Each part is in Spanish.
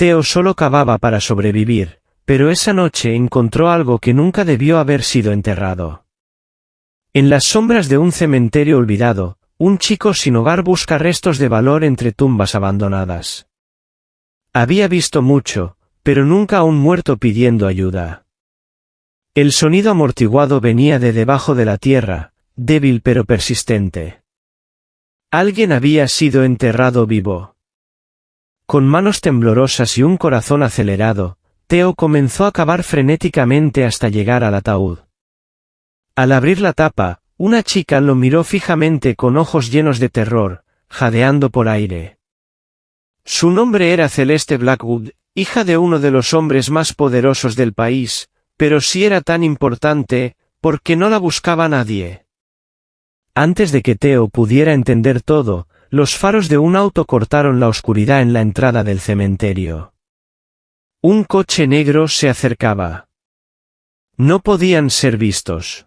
Theo solo cavaba para sobrevivir, pero esa noche encontró algo que nunca debió haber sido enterrado. En las sombras de un cementerio olvidado, un chico sin hogar busca restos de valor entre tumbas abandonadas. Había visto mucho, pero nunca a un muerto pidiendo ayuda. El sonido amortiguado venía de debajo de la tierra, débil pero persistente. Alguien había sido enterrado vivo. Con manos temblorosas y un corazón acelerado, Theo comenzó a cavar frenéticamente hasta llegar al ataúd. Al abrir la tapa, una chica lo miró fijamente con ojos llenos de terror, jadeando por aire. Su nombre era Celeste Blackwood, hija de uno de los hombres más poderosos del país, pero si era tan importante, ¿por qué no la buscaba nadie? Antes de que Theo pudiera entender todo, los faros de un auto cortaron la oscuridad en la entrada del cementerio. Un coche negro se acercaba. No podían ser vistos.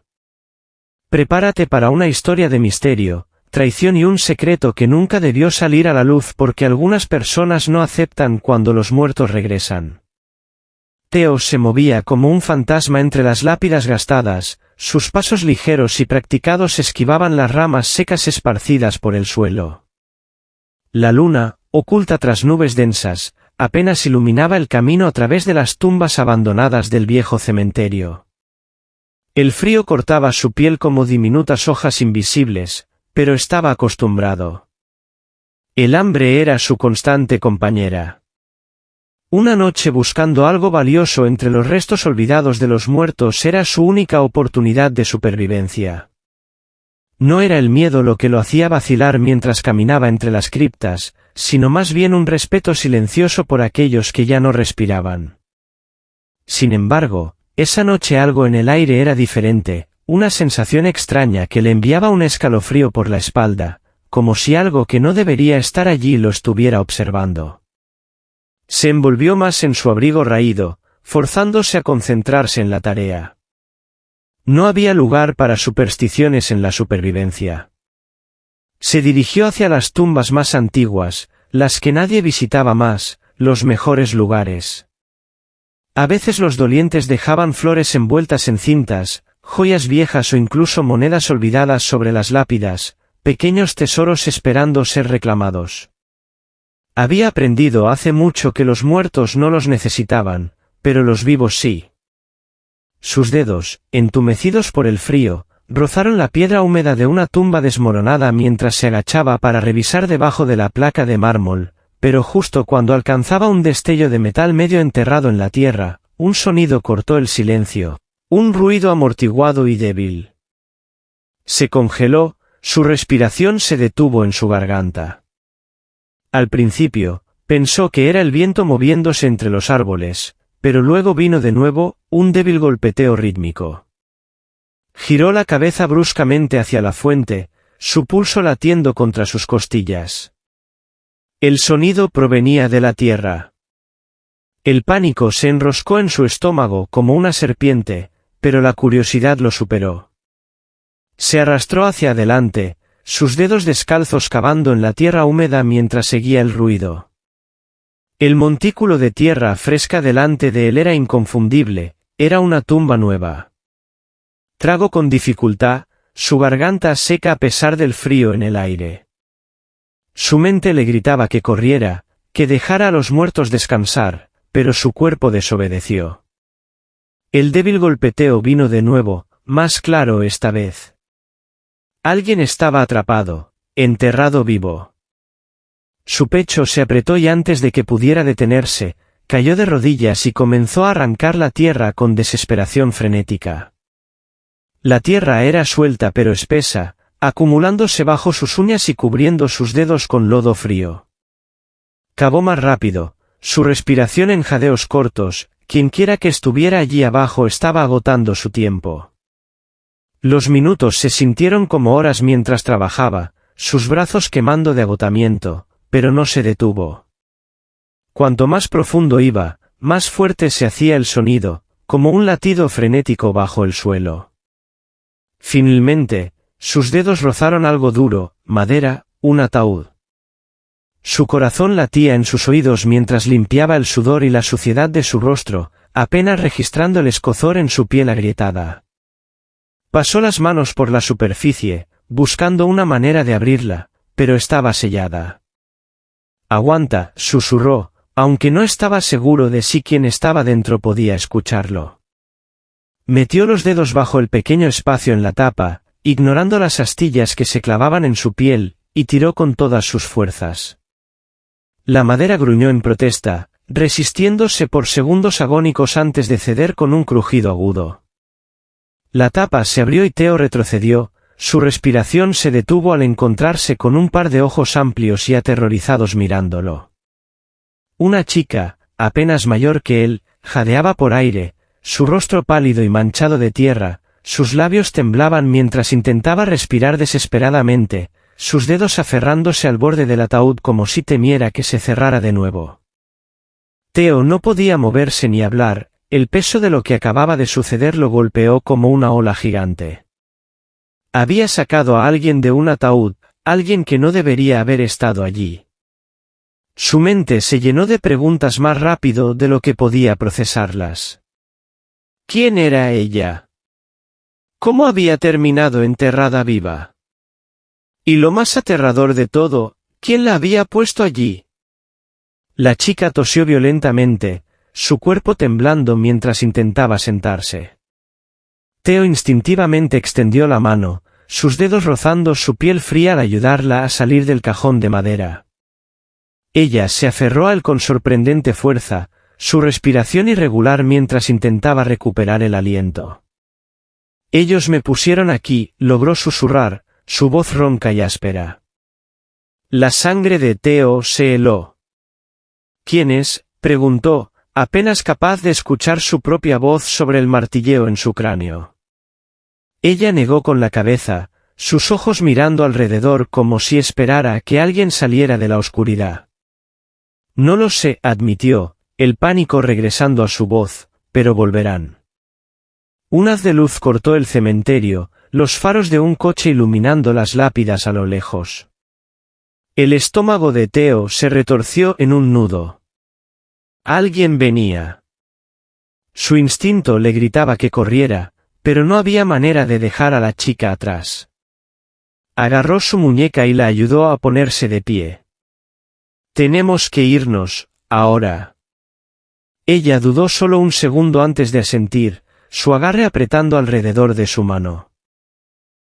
Prepárate para una historia de misterio, traición y un secreto que nunca debió salir a la luz porque algunas personas no aceptan cuando los muertos regresan. Theo se movía como un fantasma entre las lápidas gastadas, sus pasos ligeros y practicados esquivaban las ramas secas esparcidas por el suelo. La luna, oculta tras nubes densas, apenas iluminaba el camino a través de las tumbas abandonadas del viejo cementerio. El frío cortaba su piel como diminutas hojas invisibles, pero estaba acostumbrado. El hambre era su constante compañera. Una noche buscando algo valioso entre los restos olvidados de los muertos era su única oportunidad de supervivencia. No era el miedo lo que lo hacía vacilar mientras caminaba entre las criptas, sino más bien un respeto silencioso por aquellos que ya no respiraban. Sin embargo, esa noche algo en el aire era diferente, una sensación extraña que le enviaba un escalofrío por la espalda, como si algo que no debería estar allí lo estuviera observando. Se envolvió más en su abrigo raído, forzándose a concentrarse en la tarea. No había lugar para supersticiones en la supervivencia. Se dirigió hacia las tumbas más antiguas, las que nadie visitaba más, los mejores lugares. A veces los dolientes dejaban flores envueltas en cintas, joyas viejas o incluso monedas olvidadas sobre las lápidas, pequeños tesoros esperando ser reclamados. Había aprendido hace mucho que los muertos no los necesitaban, pero los vivos sí. Sus dedos, entumecidos por el frío, rozaron la piedra húmeda de una tumba desmoronada mientras se agachaba para revisar debajo de la placa de mármol, pero justo cuando alcanzaba un destello de metal medio enterrado en la tierra, un sonido cortó el silencio, un ruido amortiguado y débil. Se congeló, su respiración se detuvo en su garganta. Al principio, pensó que era el viento moviéndose entre los árboles, pero luego vino de nuevo, un débil golpeteo rítmico. Giró la cabeza bruscamente hacia la fuente, su pulso latiendo contra sus costillas. El sonido provenía de la tierra. El pánico se enroscó en su estómago como una serpiente, pero la curiosidad lo superó. Se arrastró hacia adelante, sus dedos descalzos cavando en la tierra húmeda mientras seguía el ruido. El montículo de tierra fresca delante de él era inconfundible, era una tumba nueva. Tragó con dificultad, su garganta seca a pesar del frío en el aire. Su mente le gritaba que corriera, que dejara a los muertos descansar, pero su cuerpo desobedeció. El débil golpeteo vino de nuevo, más claro esta vez. Alguien estaba atrapado, enterrado vivo. Su pecho se apretó y antes de que pudiera detenerse, cayó de rodillas y comenzó a arrancar la tierra con desesperación frenética. La tierra era suelta pero espesa, acumulándose bajo sus uñas y cubriendo sus dedos con lodo frío. Cavó más rápido, su respiración en jadeos cortos, quienquiera que estuviera allí abajo estaba agotando su tiempo. Los minutos se sintieron como horas mientras trabajaba, sus brazos quemando de agotamiento, pero no se detuvo. Cuanto más profundo iba, más fuerte se hacía el sonido, como un latido frenético bajo el suelo. Finalmente, sus dedos rozaron algo duro, madera, un ataúd. Su corazón latía en sus oídos mientras limpiaba el sudor y la suciedad de su rostro, apenas registrando el escozor en su piel agrietada. Pasó las manos por la superficie, buscando una manera de abrirla, pero estaba sellada. «Aguanta», susurró, aunque no estaba seguro de si quien estaba dentro podía escucharlo. Metió los dedos bajo el pequeño espacio en la tapa, ignorando las astillas que se clavaban en su piel, y tiró con todas sus fuerzas. La madera gruñó en protesta, resistiéndose por segundos agónicos antes de ceder con un crujido agudo. La tapa se abrió y Theo retrocedió, su respiración se detuvo al encontrarse con un par de ojos amplios y aterrorizados mirándolo. Una chica, apenas mayor que él, jadeaba por aire, su rostro pálido y manchado de tierra, sus labios temblaban mientras intentaba respirar desesperadamente, sus dedos aferrándose al borde del ataúd como si temiera que se cerrara de nuevo. Theo no podía moverse ni hablar, el peso de lo que acababa de suceder lo golpeó como una ola gigante. Había sacado a alguien de un ataúd, alguien que no debería haber estado allí. Su mente se llenó de preguntas más rápido de lo que podía procesarlas. ¿Quién era ella? ¿Cómo había terminado enterrada viva? Y lo más aterrador de todo, ¿quién la había puesto allí? La chica tosió violentamente, su cuerpo temblando mientras intentaba sentarse. Theo instintivamente extendió la mano, sus dedos rozando su piel fría al ayudarla a salir del cajón de madera. Ella se aferró a él con sorprendente fuerza, su respiración irregular mientras intentaba recuperar el aliento. «Ellos me pusieron aquí», logró susurrar, su voz ronca y áspera. La sangre de Theo se heló. «¿Quién es?», preguntó, apenas capaz de escuchar su propia voz sobre el martilleo en su cráneo. Ella negó con la cabeza, sus ojos mirando alrededor como si esperara que alguien saliera de la oscuridad. «No lo sé», admitió, el pánico regresando a su voz, «pero volverán». Un haz de luz cortó el cementerio, los faros de un coche iluminando las lápidas a lo lejos. El estómago de Theo se retorció en un nudo. Alguien venía. Su instinto le gritaba que corriera, pero no había manera de dejar a la chica atrás. Agarró su muñeca y la ayudó a ponerse de pie. «Tenemos que irnos, ahora». Ella dudó solo un segundo antes de asentir, su agarre apretando alrededor de su mano.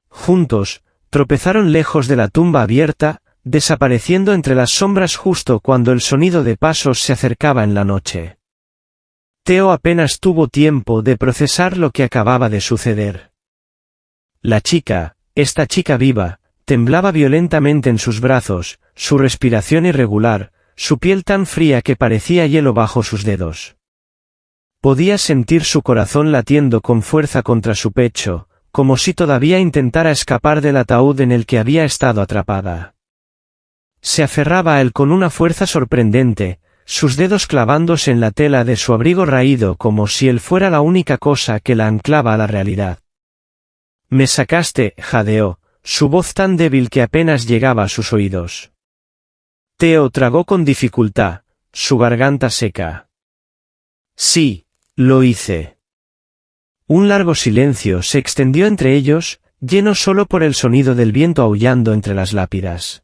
Juntos, tropezaron lejos de la tumba abierta, desapareciendo entre las sombras justo cuando el sonido de pasos se acercaba en la noche. Theo apenas tuvo tiempo de procesar lo que acababa de suceder. La chica, esta chica viva, temblaba violentamente en sus brazos, su respiración irregular, su piel tan fría que parecía hielo bajo sus dedos. Podía sentir su corazón latiendo con fuerza contra su pecho, como si todavía intentara escapar del ataúd en el que había estado atrapada. Se aferraba a él con una fuerza sorprendente, sus dedos clavándose en la tela de su abrigo raído como si él fuera la única cosa que la anclaba a la realidad. «Me sacaste», jadeó, su voz tan débil que apenas llegaba a sus oídos. Theo tragó con dificultad, su garganta seca. «Sí, lo hice». Un largo silencio se extendió entre ellos, lleno solo por el sonido del viento aullando entre las lápidas.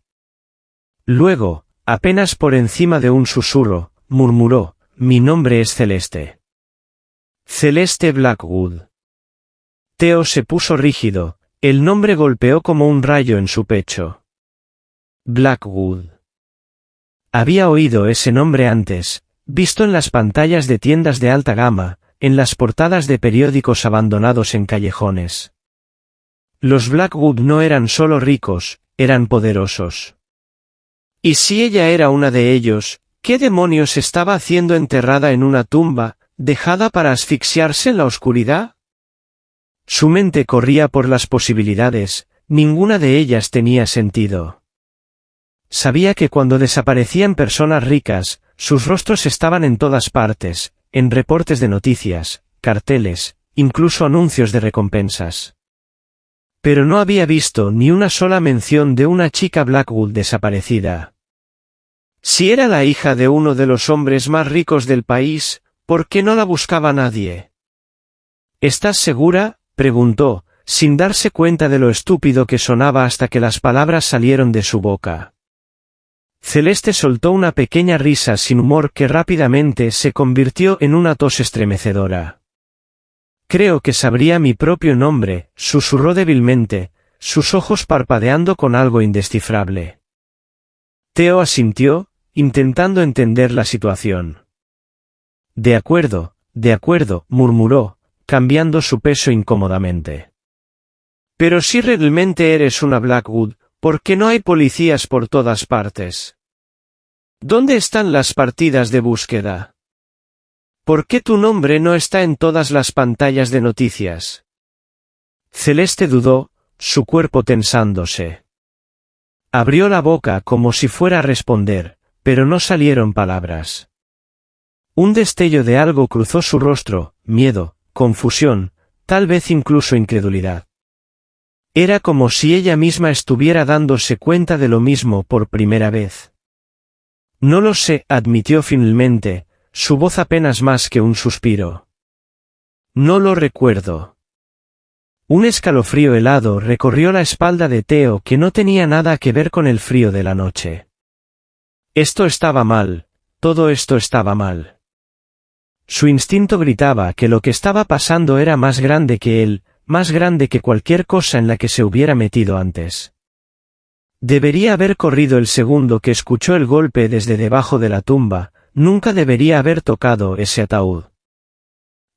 Luego, apenas por encima de un susurro, murmuró: «Mi nombre es Celeste. Celeste Blackwood». Theo se puso rígido, el nombre golpeó como un rayo en su pecho. Blackwood. Había oído ese nombre antes, visto en las pantallas de tiendas de alta gama, en las portadas de periódicos abandonados en callejones. Los Blackwood no eran solo ricos, eran poderosos. ¿Y si ella era una de ellos, qué demonios estaba haciendo enterrada en una tumba, dejada para asfixiarse en la oscuridad? Su mente corría por las posibilidades, ninguna de ellas tenía sentido. Sabía que cuando desaparecían personas ricas, sus rostros estaban en todas partes, en reportes de noticias, carteles, incluso anuncios de recompensas. Pero no había visto ni una sola mención de una chica Blackwood desaparecida. Si era la hija de uno de los hombres más ricos del país, ¿por qué no la buscaba nadie? ¿Estás segura?, preguntó, sin darse cuenta de lo estúpido que sonaba hasta que las palabras salieron de su boca. Celeste soltó una pequeña risa sin humor que rápidamente se convirtió en una tos estremecedora. Creo que sabría mi propio nombre, susurró débilmente, sus ojos parpadeando con algo indescifrable. Theo asintió, intentando entender la situación. De acuerdo, murmuró, cambiando su peso incómodamente. Pero si realmente eres una Blackwood, ¿por qué no hay policías por todas partes? ¿Dónde están las partidas de búsqueda? ¿Por qué tu nombre no está en todas las pantallas de noticias? Celeste dudó, su cuerpo tensándose. Abrió la boca como si fuera a responder, pero no salieron palabras. Un destello de algo cruzó su rostro, miedo, confusión, tal vez incluso incredulidad. Era como si ella misma estuviera dándose cuenta de lo mismo por primera vez. No lo sé, admitió finalmente, su voz apenas más que un suspiro. No lo recuerdo. Un escalofrío helado recorrió la espalda de Theo que no tenía nada que ver con el frío de la noche. Esto estaba mal, todo esto estaba mal. Su instinto gritaba que lo que estaba pasando era más grande que él, más grande que cualquier cosa en la que se hubiera metido antes. Debería haber corrido el segundo que escuchó el golpe desde debajo de la tumba, nunca debería haber tocado ese ataúd.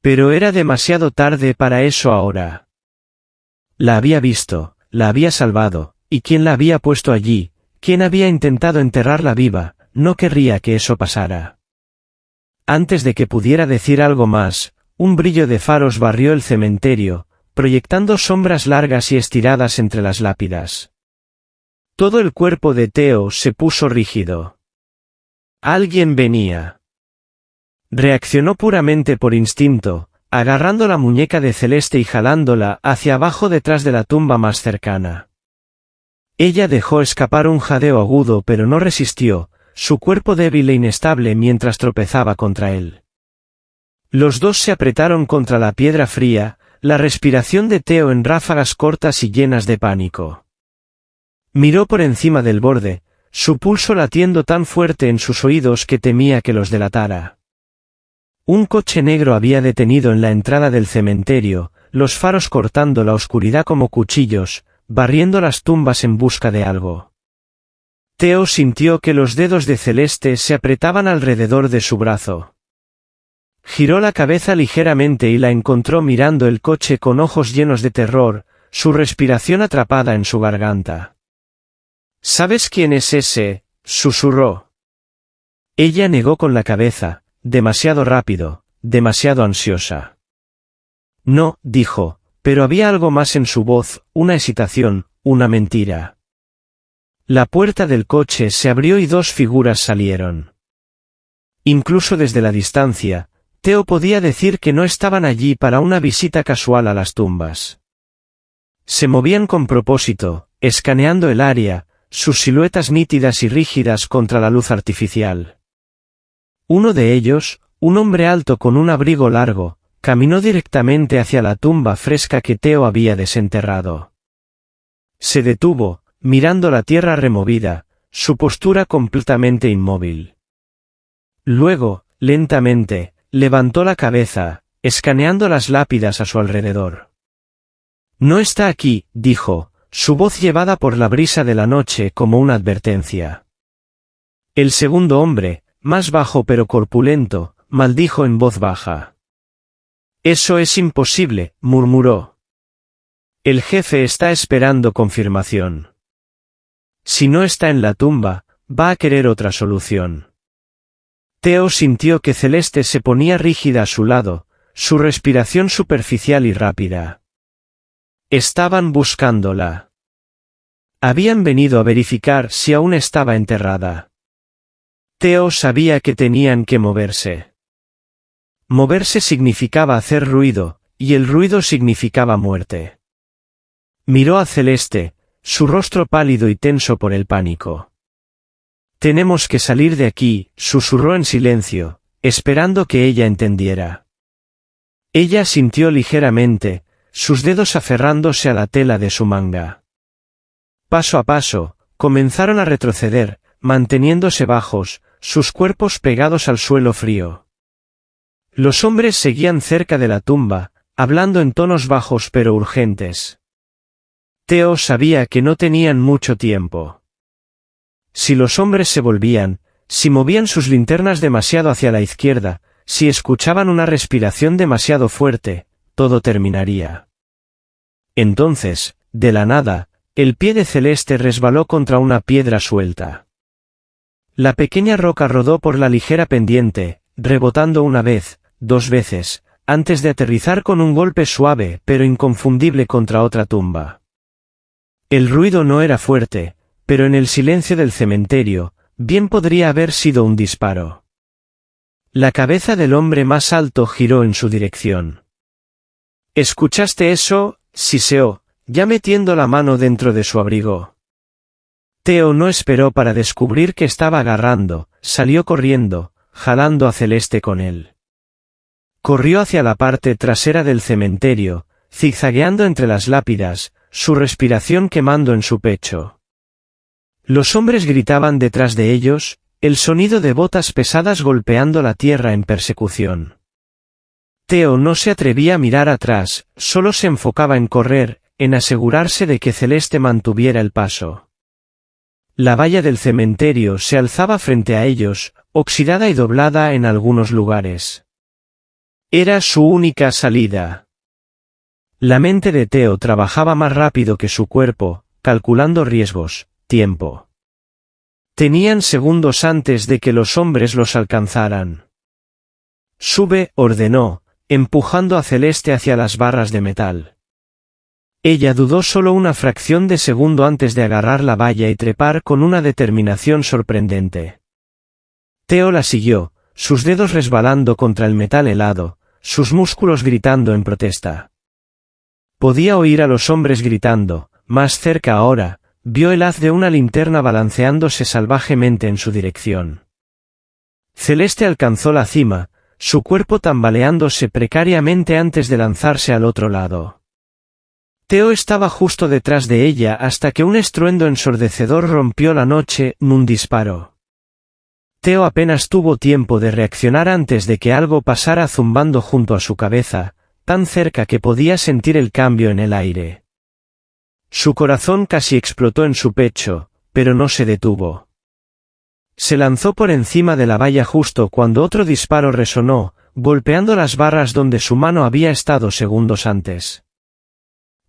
Pero era demasiado tarde para eso ahora. La había visto, la había salvado, y quien la había puesto allí, quien había intentado enterrarla viva, no querría que eso pasara. Antes de que pudiera decir algo más, un brillo de faros barrió el cementerio, proyectando sombras largas y estiradas entre las lápidas. Todo el cuerpo de Theo se puso rígido. Alguien venía. Reaccionó puramente por instinto, agarrando la muñeca de Celeste y jalándola hacia abajo detrás de la tumba más cercana. Ella dejó escapar un jadeo agudo pero no resistió, su cuerpo débil e inestable mientras tropezaba contra él. Los dos se apretaron contra la piedra fría, la respiración de Theo en ráfagas cortas y llenas de pánico. Miró por encima del borde, su pulso latiendo tan fuerte en sus oídos que temía que los delatara. Un coche negro había detenido en la entrada del cementerio, los faros cortando la oscuridad como cuchillos, barriendo las tumbas en busca de algo. Theo sintió que los dedos de Celeste se apretaban alrededor de su brazo. Giró la cabeza ligeramente y la encontró mirando el coche con ojos llenos de terror, su respiración atrapada en su garganta. ¿Sabes quién es ese?, susurró. Ella negó con la cabeza, demasiado rápido, demasiado ansiosa. No, dijo, pero había algo más en su voz, una hesitación, una mentira. La puerta del coche se abrió y dos figuras salieron. Incluso desde la distancia, Theo podía decir que no estaban allí para una visita casual a las tumbas. Se movían con propósito, escaneando el área, sus siluetas nítidas y rígidas contra la luz artificial. Uno de ellos, un hombre alto con un abrigo largo, caminó directamente hacia la tumba fresca que Theo había desenterrado. Se detuvo, mirando la tierra removida, su postura completamente inmóvil. Luego, lentamente, levantó la cabeza, escaneando las lápidas a su alrededor. No está aquí, dijo, su voz llevada por la brisa de la noche como una advertencia. El segundo hombre, más bajo pero corpulento, maldijo en voz baja. Eso es imposible, murmuró. El jefe está esperando confirmación. Si no está en la tumba, va a querer otra solución. Theo sintió que Celeste se ponía rígida a su lado, su respiración superficial y rápida. Estaban buscándola. Habían venido a verificar si aún estaba enterrada. Theo sabía que tenían que moverse. Moverse significaba hacer ruido, y el ruido significaba muerte. Miró a Celeste, su rostro pálido y tenso por el pánico. Tenemos que salir de aquí, susurró en silencio, esperando que ella entendiera. Ella sintió ligeramente, sus dedos aferrándose a la tela de su manga. Paso a paso, comenzaron a retroceder, manteniéndose bajos, sus cuerpos pegados al suelo frío. Los hombres seguían cerca de la tumba, hablando en tonos bajos pero urgentes. Theo sabía que no tenían mucho tiempo. Si los hombres se volvían, si movían sus linternas demasiado hacia la izquierda, si escuchaban una respiración demasiado fuerte, todo terminaría. Entonces, de la nada, el pie de Celeste resbaló contra una piedra suelta. La pequeña roca rodó por la ligera pendiente, rebotando una vez, 2 veces, antes de aterrizar con un golpe suave pero inconfundible contra otra tumba. El ruido no era fuerte, pero en el silencio del cementerio, bien podría haber sido un disparo. La cabeza del hombre más alto giró en su dirección. ¿Escuchaste eso?, siseó, ya metiendo la mano dentro de su abrigo. Theo no esperó para descubrir que estaba agarrando, salió corriendo, jalando a Celeste con él. Corrió hacia la parte trasera del cementerio, zigzagueando entre las lápidas, su respiración quemando en su pecho. Los hombres gritaban detrás de ellos, el sonido de botas pesadas golpeando la tierra en persecución. Theo no se atrevía a mirar atrás, solo se enfocaba en correr, en asegurarse de que Celeste mantuviera el paso. La valla del cementerio se alzaba frente a ellos, oxidada y doblada en algunos lugares. Era su única salida. La mente de Theo trabajaba más rápido que su cuerpo, calculando riesgos, tiempo. Tenían segundos antes de que los hombres los alcanzaran. Sube, ordenó, empujando a Celeste hacia las barras de metal. Ella dudó solo una fracción de segundo antes de agarrar la valla y trepar con una determinación sorprendente. Theo la siguió, sus dedos resbalando contra el metal helado, sus músculos gritando en protesta. Podía oír a los hombres gritando, más cerca ahora, vio el haz de una linterna balanceándose salvajemente en su dirección. Celeste alcanzó la cima, su cuerpo tambaleándose precariamente antes de lanzarse al otro lado. Theo estaba justo detrás de ella hasta que un estruendo ensordecedor rompió la noche, un disparo. Theo apenas tuvo tiempo de reaccionar antes de que algo pasara zumbando junto a su cabeza, tan cerca que podía sentir el cambio en el aire. Su corazón casi explotó en su pecho, pero no se detuvo. Se lanzó por encima de la valla justo cuando otro disparo resonó, golpeando las barras donde su mano había estado segundos antes.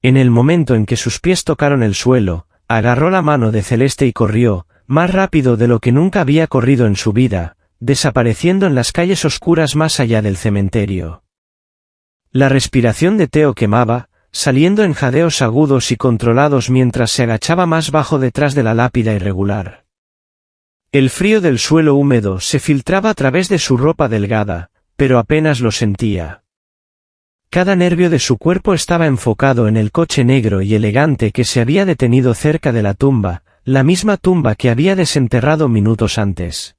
En el momento en que sus pies tocaron el suelo, agarró la mano de Celeste y corrió, más rápido de lo que nunca había corrido en su vida, desapareciendo en las calles oscuras más allá del cementerio. La respiración de Theo quemaba, saliendo en jadeos agudos y controlados mientras se agachaba más bajo detrás de la lápida irregular. El frío del suelo húmedo se filtraba a través de su ropa delgada, pero apenas lo sentía. Cada nervio de su cuerpo estaba enfocado en el coche negro y elegante que se había detenido cerca de la tumba, la misma tumba que había desenterrado minutos antes.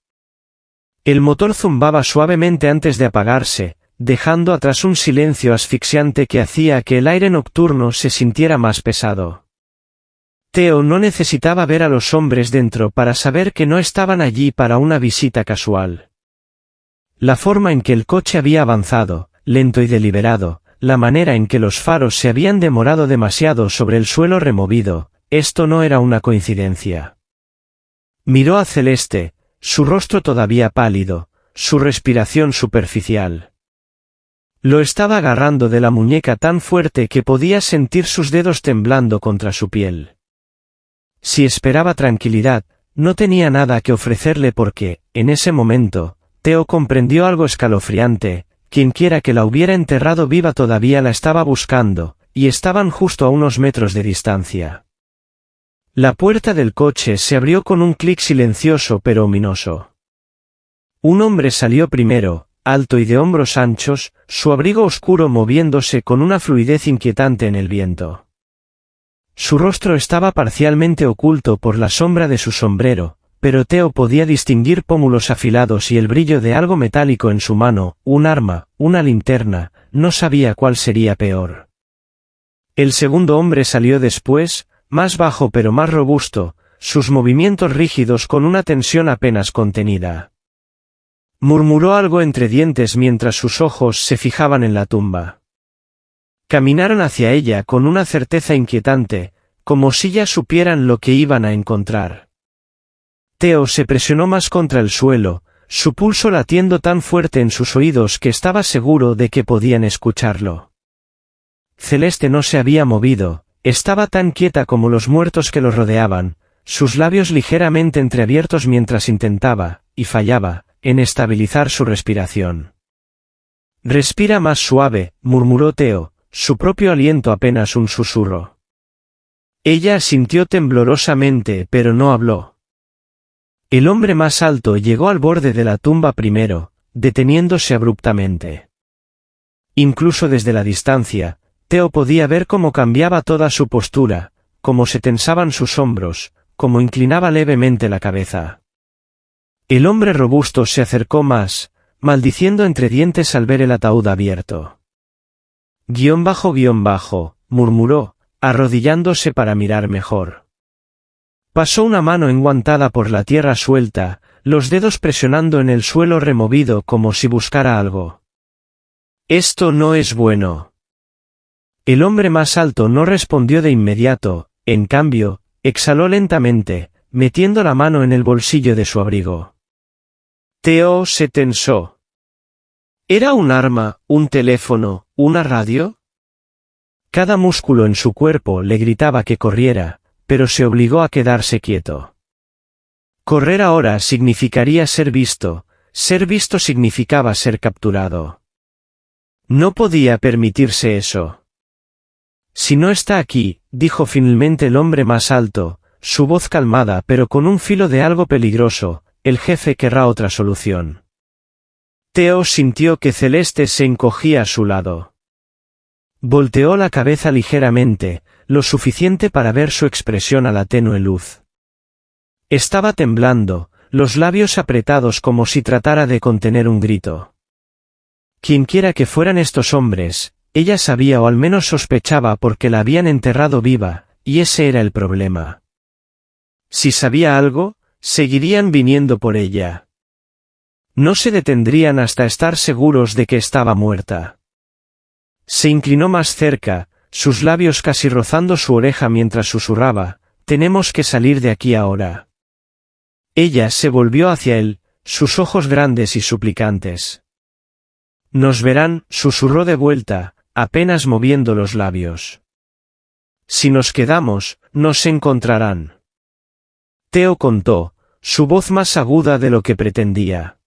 El motor zumbaba suavemente antes de apagarse, dejando atrás un silencio asfixiante que hacía que el aire nocturno se sintiera más pesado. Theo no necesitaba ver a los hombres dentro para saber que no estaban allí para una visita casual. La forma en que el coche había avanzado, lento y deliberado, la manera en que los faros se habían demorado demasiado sobre el suelo removido, esto no era una coincidencia. Miró a Celeste, su rostro todavía pálido, su respiración superficial. Lo estaba agarrando de la muñeca tan fuerte que podía sentir sus dedos temblando contra su piel. Si esperaba tranquilidad, no tenía nada que ofrecerle porque, en ese momento, Theo comprendió algo escalofriante. Quienquiera que la hubiera enterrado viva todavía la estaba buscando, y estaban justo a unos metros de distancia. La puerta del coche se abrió con un clic silencioso pero ominoso. Un hombre salió primero, alto y de hombros anchos, su abrigo oscuro moviéndose con una fluidez inquietante en el viento. Su rostro estaba parcialmente oculto por la sombra de su sombrero, pero Theo podía distinguir pómulos afilados y el brillo de algo metálico en su mano, un arma, una linterna, no sabía cuál sería peor. El segundo hombre salió después, más bajo pero más robusto, sus movimientos rígidos con una tensión apenas contenida. Murmuró algo entre dientes mientras sus ojos se fijaban en la tumba. Caminaron hacia ella con una certeza inquietante, como si ya supieran lo que iban a encontrar. Theo se presionó más contra el suelo, su pulso latiendo tan fuerte en sus oídos que estaba seguro de que podían escucharlo. Celeste no se había movido, estaba tan quieta como los muertos que los rodeaban, sus labios ligeramente entreabiertos mientras intentaba, y fallaba, en estabilizar su respiración. «Respira más suave», murmuró Theo, su propio aliento apenas un susurro. Ella asintió temblorosamente pero no habló. El hombre más alto llegó al borde de la tumba primero, deteniéndose abruptamente. Incluso desde la distancia, Theo podía ver cómo cambiaba toda su postura, cómo se tensaban sus hombros, cómo inclinaba levemente la cabeza. El hombre robusto se acercó más, maldiciendo entre dientes al ver el ataúd abierto. Guión bajo, murmuró, arrodillándose para mirar mejor. Pasó una mano enguantada por la tierra suelta, los dedos presionando en el suelo removido como si buscara algo. «Esto no es bueno». El hombre más alto no respondió de inmediato, en cambio, exhaló lentamente, metiendo la mano en el bolsillo de su abrigo. Theo se tensó. ¿Era un arma, un teléfono, una radio? Cada músculo en su cuerpo le gritaba que corriera, pero se obligó a quedarse quieto. Correr ahora significaría ser visto significaba ser capturado. No podía permitirse eso. «Si no está aquí», dijo finalmente el hombre más alto, su voz calmada pero con un filo de algo peligroso, «el jefe querrá otra solución». Theo sintió que Celeste se encogía a su lado. Volteó la cabeza ligeramente, lo suficiente para ver su expresión a la tenue luz. Estaba temblando, los labios apretados como si tratara de contener un grito. Quienquiera que fueran estos hombres, ella sabía o al menos sospechaba porque la habían enterrado viva, y ese era el problema. Si sabía algo, seguirían viniendo por ella. No se detendrían hasta estar seguros de que estaba muerta. Se inclinó más cerca, sus labios casi rozando su oreja mientras susurraba, «Tenemos que salir de aquí ahora». Ella se volvió hacia él, sus ojos grandes y suplicantes. «Nos verán», susurró de vuelta, apenas moviendo los labios. «Si nos quedamos, nos encontrarán». Theo contó, su voz más aguda de lo que pretendía.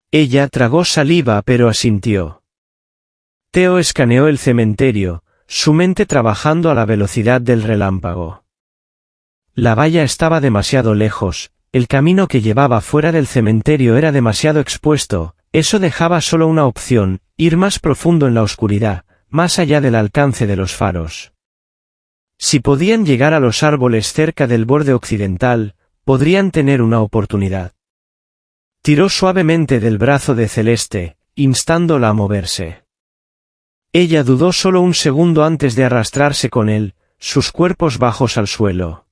Ella tragó saliva pero asintió. Theo escaneó el cementerio, su mente trabajando a la velocidad del relámpago. La valla estaba demasiado lejos, el camino que llevaba fuera del cementerio era demasiado expuesto, eso dejaba solo una opción, ir más profundo en la oscuridad, más allá del alcance de los faros. Si podían llegar a los árboles cerca del borde occidental, podrían tener una oportunidad. Tiró suavemente del brazo de Celeste, instándola a moverse. Ella dudó solo un segundo antes de arrastrarse con él, sus cuerpos bajos al suelo.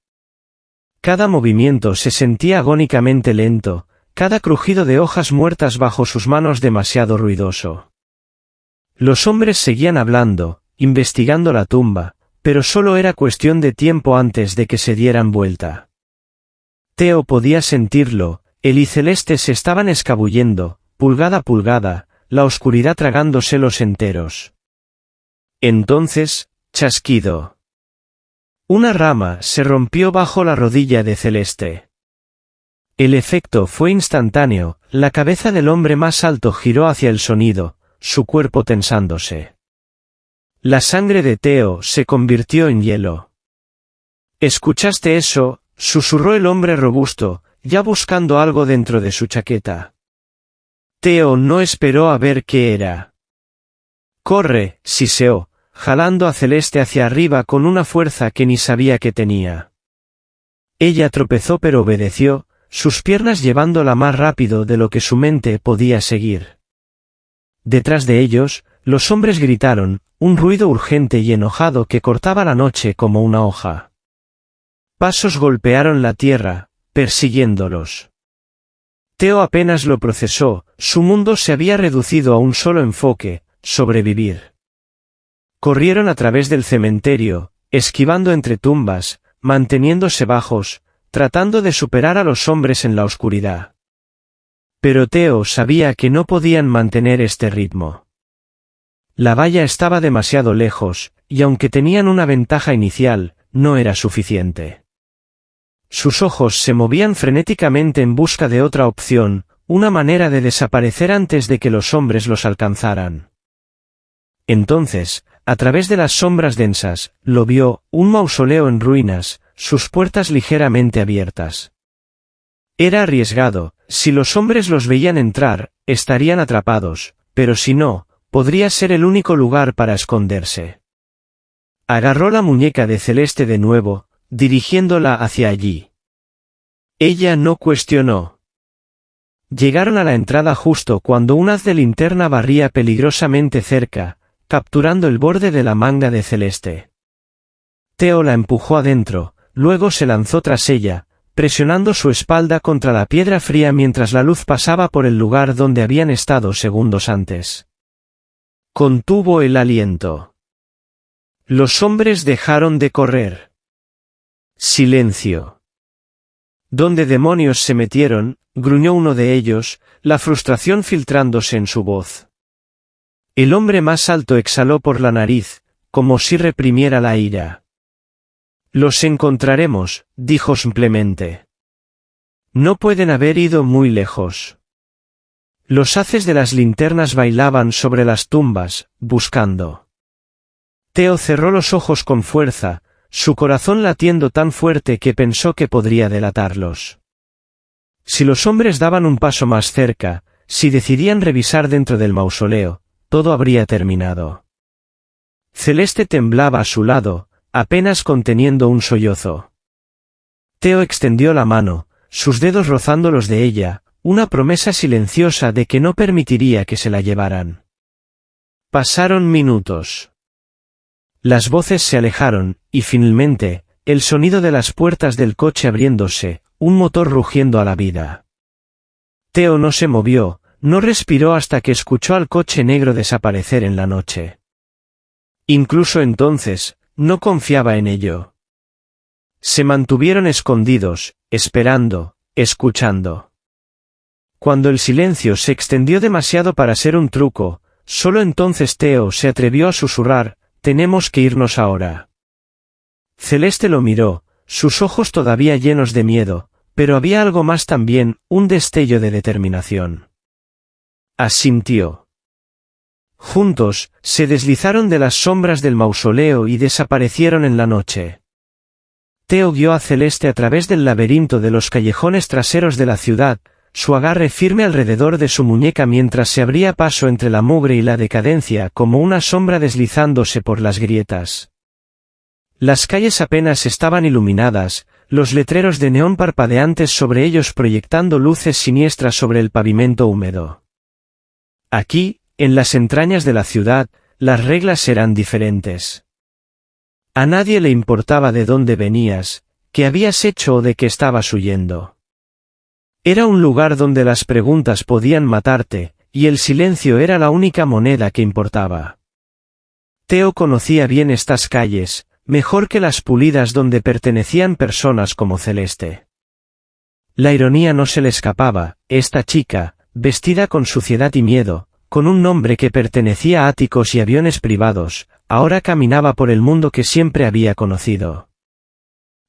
Cada movimiento se sentía agónicamente lento, cada crujido de hojas muertas bajo sus manos demasiado ruidoso. Los hombres seguían hablando, investigando la tumba, pero solo era cuestión de tiempo antes de que se dieran vuelta. Theo podía sentirlo, él y Celeste se estaban escabullendo, pulgada a pulgada, la oscuridad tragándoselos enteros. Entonces, chasquido. Una rama se rompió bajo la rodilla de Celeste. El efecto fue instantáneo, la cabeza del hombre más alto giró hacia el sonido, su cuerpo tensándose. La sangre de Theo se convirtió en hielo. «¿Escuchaste eso?», susurró el hombre robusto, ya buscando algo dentro de su chaqueta. Theo no esperó a ver qué era. «Corre», siseó, jalando a Celeste hacia arriba con una fuerza que ni sabía que tenía. Ella tropezó pero obedeció, sus piernas llevándola más rápido de lo que su mente podía seguir. Detrás de ellos, los hombres gritaron, un ruido urgente y enojado que cortaba la noche como una hoja. Pasos golpearon la tierra, persiguiéndolos. Theo apenas lo procesó, su mundo se había reducido a un solo enfoque, sobrevivir. Corrieron a través del cementerio, esquivando entre tumbas, manteniéndose bajos, tratando de superar a los hombres en la oscuridad. Pero Theo sabía que no podían mantener este ritmo. La valla estaba demasiado lejos, y aunque tenían una ventaja inicial, no era suficiente. Sus ojos se movían frenéticamente en busca de otra opción, una manera de desaparecer antes de que los hombres los alcanzaran. Entonces, a través de las sombras densas, lo vio, un mausoleo en ruinas, sus puertas ligeramente abiertas. Era arriesgado, si los hombres los veían entrar, estarían atrapados, pero si no, podría ser el único lugar para esconderse. Agarró la muñeca de Celeste de nuevo, dirigiéndola hacia allí. Ella no cuestionó. Llegaron a la entrada justo cuando un haz de linterna barría peligrosamente cerca, capturando el borde de la manga de Celeste. Theo la empujó adentro, luego se lanzó tras ella, presionando su espalda contra la piedra fría mientras la luz pasaba por el lugar donde habían estado segundos antes. Contuvo el aliento. Los hombres dejaron de correr. Silencio. ¿Dónde demonios se metieron?, gruñó uno de ellos, la frustración filtrándose en su voz. El hombre más alto exhaló por la nariz, como si reprimiera la ira. Los encontraremos, dijo simplemente. No pueden haber ido muy lejos. Los haces de las linternas bailaban sobre las tumbas, buscando. Theo cerró los ojos con fuerza, su corazón latiendo tan fuerte que pensó que podría delatarlos. Si los hombres daban un paso más cerca, si decidían revisar dentro del mausoleo, todo habría terminado. Celeste temblaba a su lado, apenas conteniendo un sollozo. Theo extendió la mano, sus dedos rozando los de ella, una promesa silenciosa de que no permitiría que se la llevaran. Pasaron minutos. Las voces se alejaron, y finalmente, el sonido de las puertas del coche abriéndose, un motor rugiendo a la vida. Theo no se movió, no respiró hasta que escuchó al coche negro desaparecer en la noche. Incluso entonces, no confiaba en ello. Se mantuvieron escondidos, esperando, escuchando. Cuando el silencio se extendió demasiado para ser un truco, solo entonces Theo se atrevió a susurrar, «Tenemos que irnos ahora». Celeste lo miró, sus ojos todavía llenos de miedo, pero había algo más también, un destello de determinación. Asintió. Juntos, se deslizaron de las sombras del mausoleo y desaparecieron en la noche. Theo guió a Celeste a través del laberinto de los callejones traseros de la ciudad, su agarre firme alrededor de su muñeca mientras se abría paso entre la mugre y la decadencia como una sombra deslizándose por las grietas. Las calles apenas estaban iluminadas, los letreros de neón parpadeantes sobre ellos proyectando luces siniestras sobre el pavimento húmedo. Aquí, en las entrañas de la ciudad, las reglas eran diferentes. A nadie le importaba de dónde venías, qué habías hecho o de qué estabas huyendo. Era un lugar donde las preguntas podían matarte, y el silencio era la única moneda que importaba. Theo conocía bien estas calles, mejor que las pulidas donde pertenecían personas como Celeste. La ironía no se le escapaba, esta chica, vestida con suciedad y miedo, con un nombre que pertenecía a áticos y aviones privados, ahora caminaba por el mundo que siempre había conocido.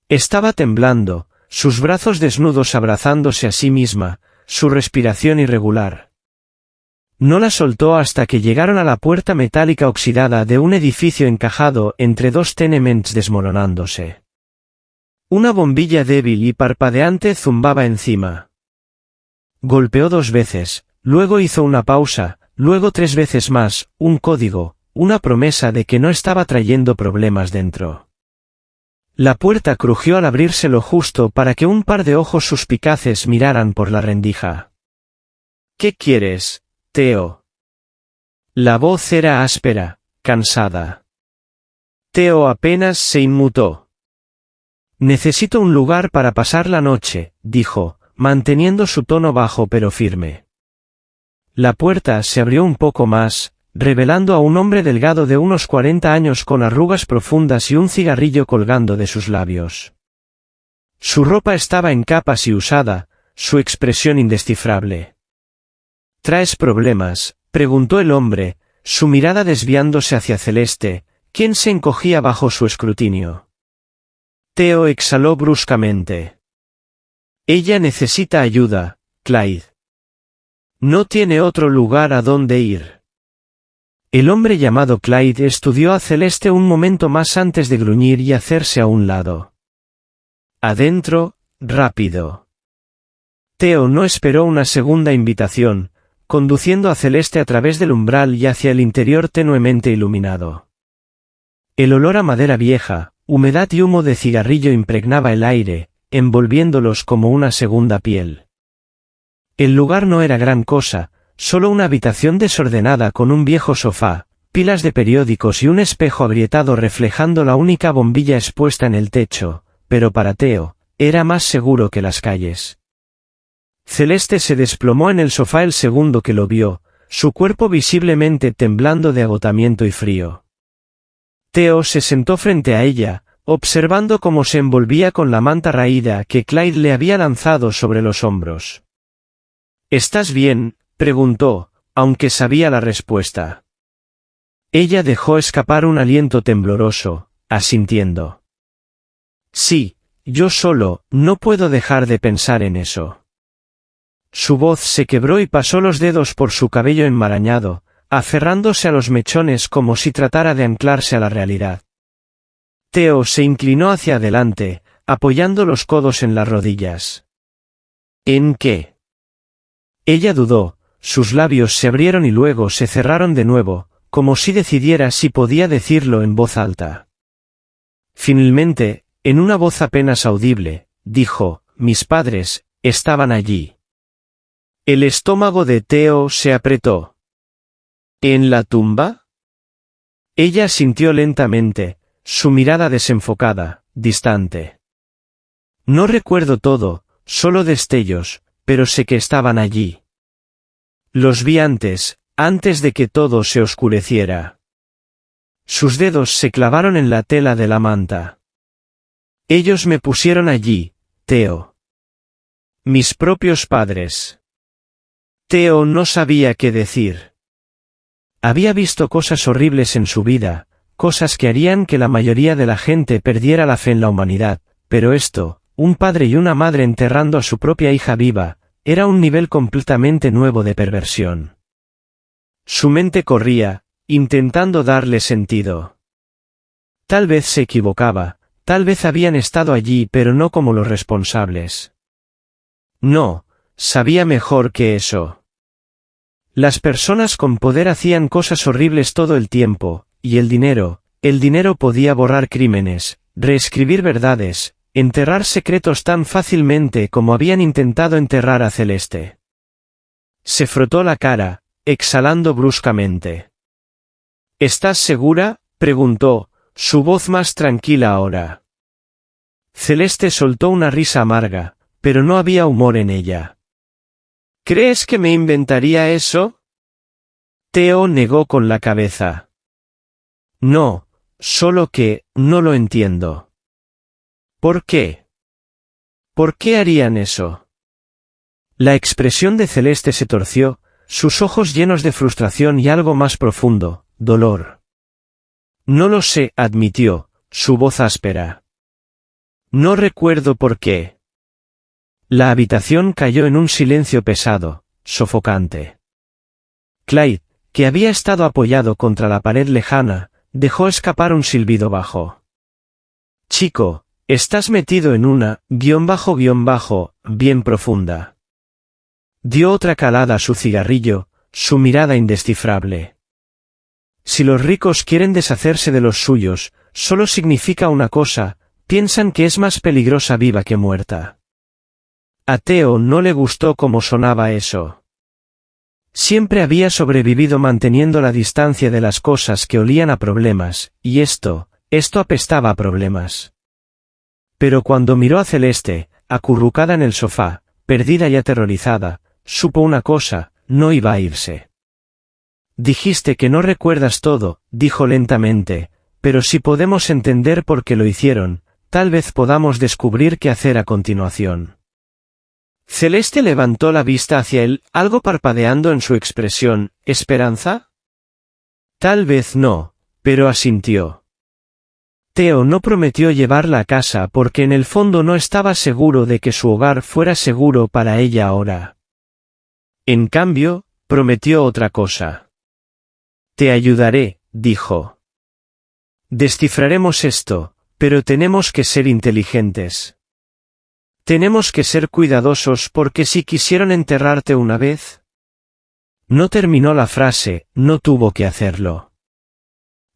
Estaba temblando, sus brazos desnudos abrazándose a sí misma, su respiración irregular. No la soltó hasta que llegaron a la puerta metálica oxidada de un edificio encajado entre dos tenements desmoronándose. Una bombilla débil y parpadeante zumbaba encima. Golpeó 2 veces, luego hizo una pausa, luego 3 veces más, un código, una promesa de que no estaba trayendo problemas dentro. La puerta crujió al abrirse lo justo para que un par de ojos suspicaces miraran por la rendija. —¿Qué quieres, Theo? La voz era áspera, cansada. Theo apenas se inmutó. —Necesito un lugar para pasar la noche —dijo, manteniendo su tono bajo pero firme. La puerta se abrió un poco más, revelando a un hombre delgado de unos 40 años con arrugas profundas y un cigarrillo colgando de sus labios. Su ropa estaba en capas y usada, su expresión indescifrable. —¿Traes problemas? —preguntó el hombre, su mirada desviándose hacia Celeste, quien se encogía bajo su escrutinio. Theo exhaló bruscamente. —Ella necesita ayuda, Clyde. No tiene otro lugar a donde ir. El hombre llamado Clyde estudió a Celeste un momento más antes de gruñir y hacerse a un lado. —Adentro, rápido. Theo no esperó una segunda invitación, conduciendo a Celeste a través del umbral y hacia el interior tenuemente iluminado. El olor a madera vieja, humedad y humo de cigarrillo impregnaba el aire, envolviéndolos como una segunda piel. El lugar no era gran cosa, solo una habitación desordenada con un viejo sofá, pilas de periódicos y un espejo agrietado reflejando la única bombilla expuesta en el techo, pero para Theo, era más seguro que las calles. Celeste se desplomó en el sofá el segundo que lo vio, su cuerpo visiblemente temblando de agotamiento y frío. Theo se sentó frente a ella, observando cómo se envolvía con la manta raída que Clyde le había lanzado sobre los hombros. —¿Estás bien? —preguntó, aunque sabía la respuesta. Ella dejó escapar un aliento tembloroso, asintiendo. —Sí, yo solo, no puedo dejar de pensar en eso. Su voz se quebró y pasó los dedos por su cabello enmarañado, aferrándose a los mechones como si tratara de anclarse a la realidad. Theo se inclinó hacia adelante, apoyando los codos en las rodillas. —¿En qué? Ella dudó, sus labios se abrieron y luego se cerraron de nuevo, como si decidiera si podía decirlo en voz alta. Finalmente, en una voz apenas audible, dijo: «Mis padres estaban allí». El estómago de Theo se apretó. ¿En la tumba? Ella asintió lentamente, su mirada desenfocada, distante. No recuerdo todo, solo destellos, pero sé que estaban allí. Los vi antes de que todo se oscureciera. Sus dedos se clavaron en la tela de la manta. Ellos me pusieron allí, Theo. Mis propios padres. Theo no sabía qué decir. Había visto cosas horribles en su vida, cosas que harían que la mayoría de la gente perdiera la fe en la humanidad, pero esto, un padre y una madre enterrando a su propia hija viva, era un nivel completamente nuevo de perversión. Su mente corría, intentando darle sentido. Tal vez se equivocaba, tal vez habían estado allí pero no como los responsables. No, sabía mejor que eso. Las personas con poder hacían cosas horribles todo el tiempo, y el dinero podía borrar crímenes, reescribir verdades, enterrar secretos tan fácilmente como habían intentado enterrar a Celeste. Se frotó la cara, exhalando bruscamente. ¿Estás segura?, preguntó, su voz más tranquila ahora. Celeste soltó una risa amarga, pero no había humor en ella. ¿Crees que me inventaría eso? Theo negó con la cabeza. No, solo que, no lo entiendo. ¿Por qué? ¿Por qué harían eso? La expresión de Celeste se torció, sus ojos llenos de frustración y algo más profundo, dolor. No lo sé, admitió, su voz áspera. No recuerdo por qué. La habitación cayó en un silencio pesado, sofocante. Clyde, que había estado apoyado contra la pared lejana, dejó escapar un silbido bajo. Chico, estás metido en una, bien profunda. Dio otra calada a su cigarrillo, su mirada indescifrable. Si los ricos quieren deshacerse de los suyos, solo significa una cosa, piensan que es más peligrosa viva que muerta. A Theo no le gustó cómo sonaba eso. Siempre había sobrevivido manteniendo la distancia de las cosas que olían a problemas, y esto apestaba a problemas. Pero cuando miró a Celeste, acurrucada en el sofá, perdida y aterrorizada, supo una cosa: no iba a irse. Dijiste que no recuerdas todo, dijo lentamente, pero si podemos entender por qué lo hicieron, tal vez podamos descubrir qué hacer a continuación. Celeste levantó la vista hacia él, algo parpadeando en su expresión. ¿Esperanza? Tal vez no, pero asintió. Theo no prometió llevarla a casa porque en el fondo no estaba seguro de que su hogar fuera seguro para ella ahora. En cambio, prometió otra cosa. Te ayudaré, dijo. Descifraremos esto, pero tenemos que ser inteligentes. Tenemos que ser cuidadosos porque si quisieron enterrarte una vez. No terminó la frase, no tuvo que hacerlo.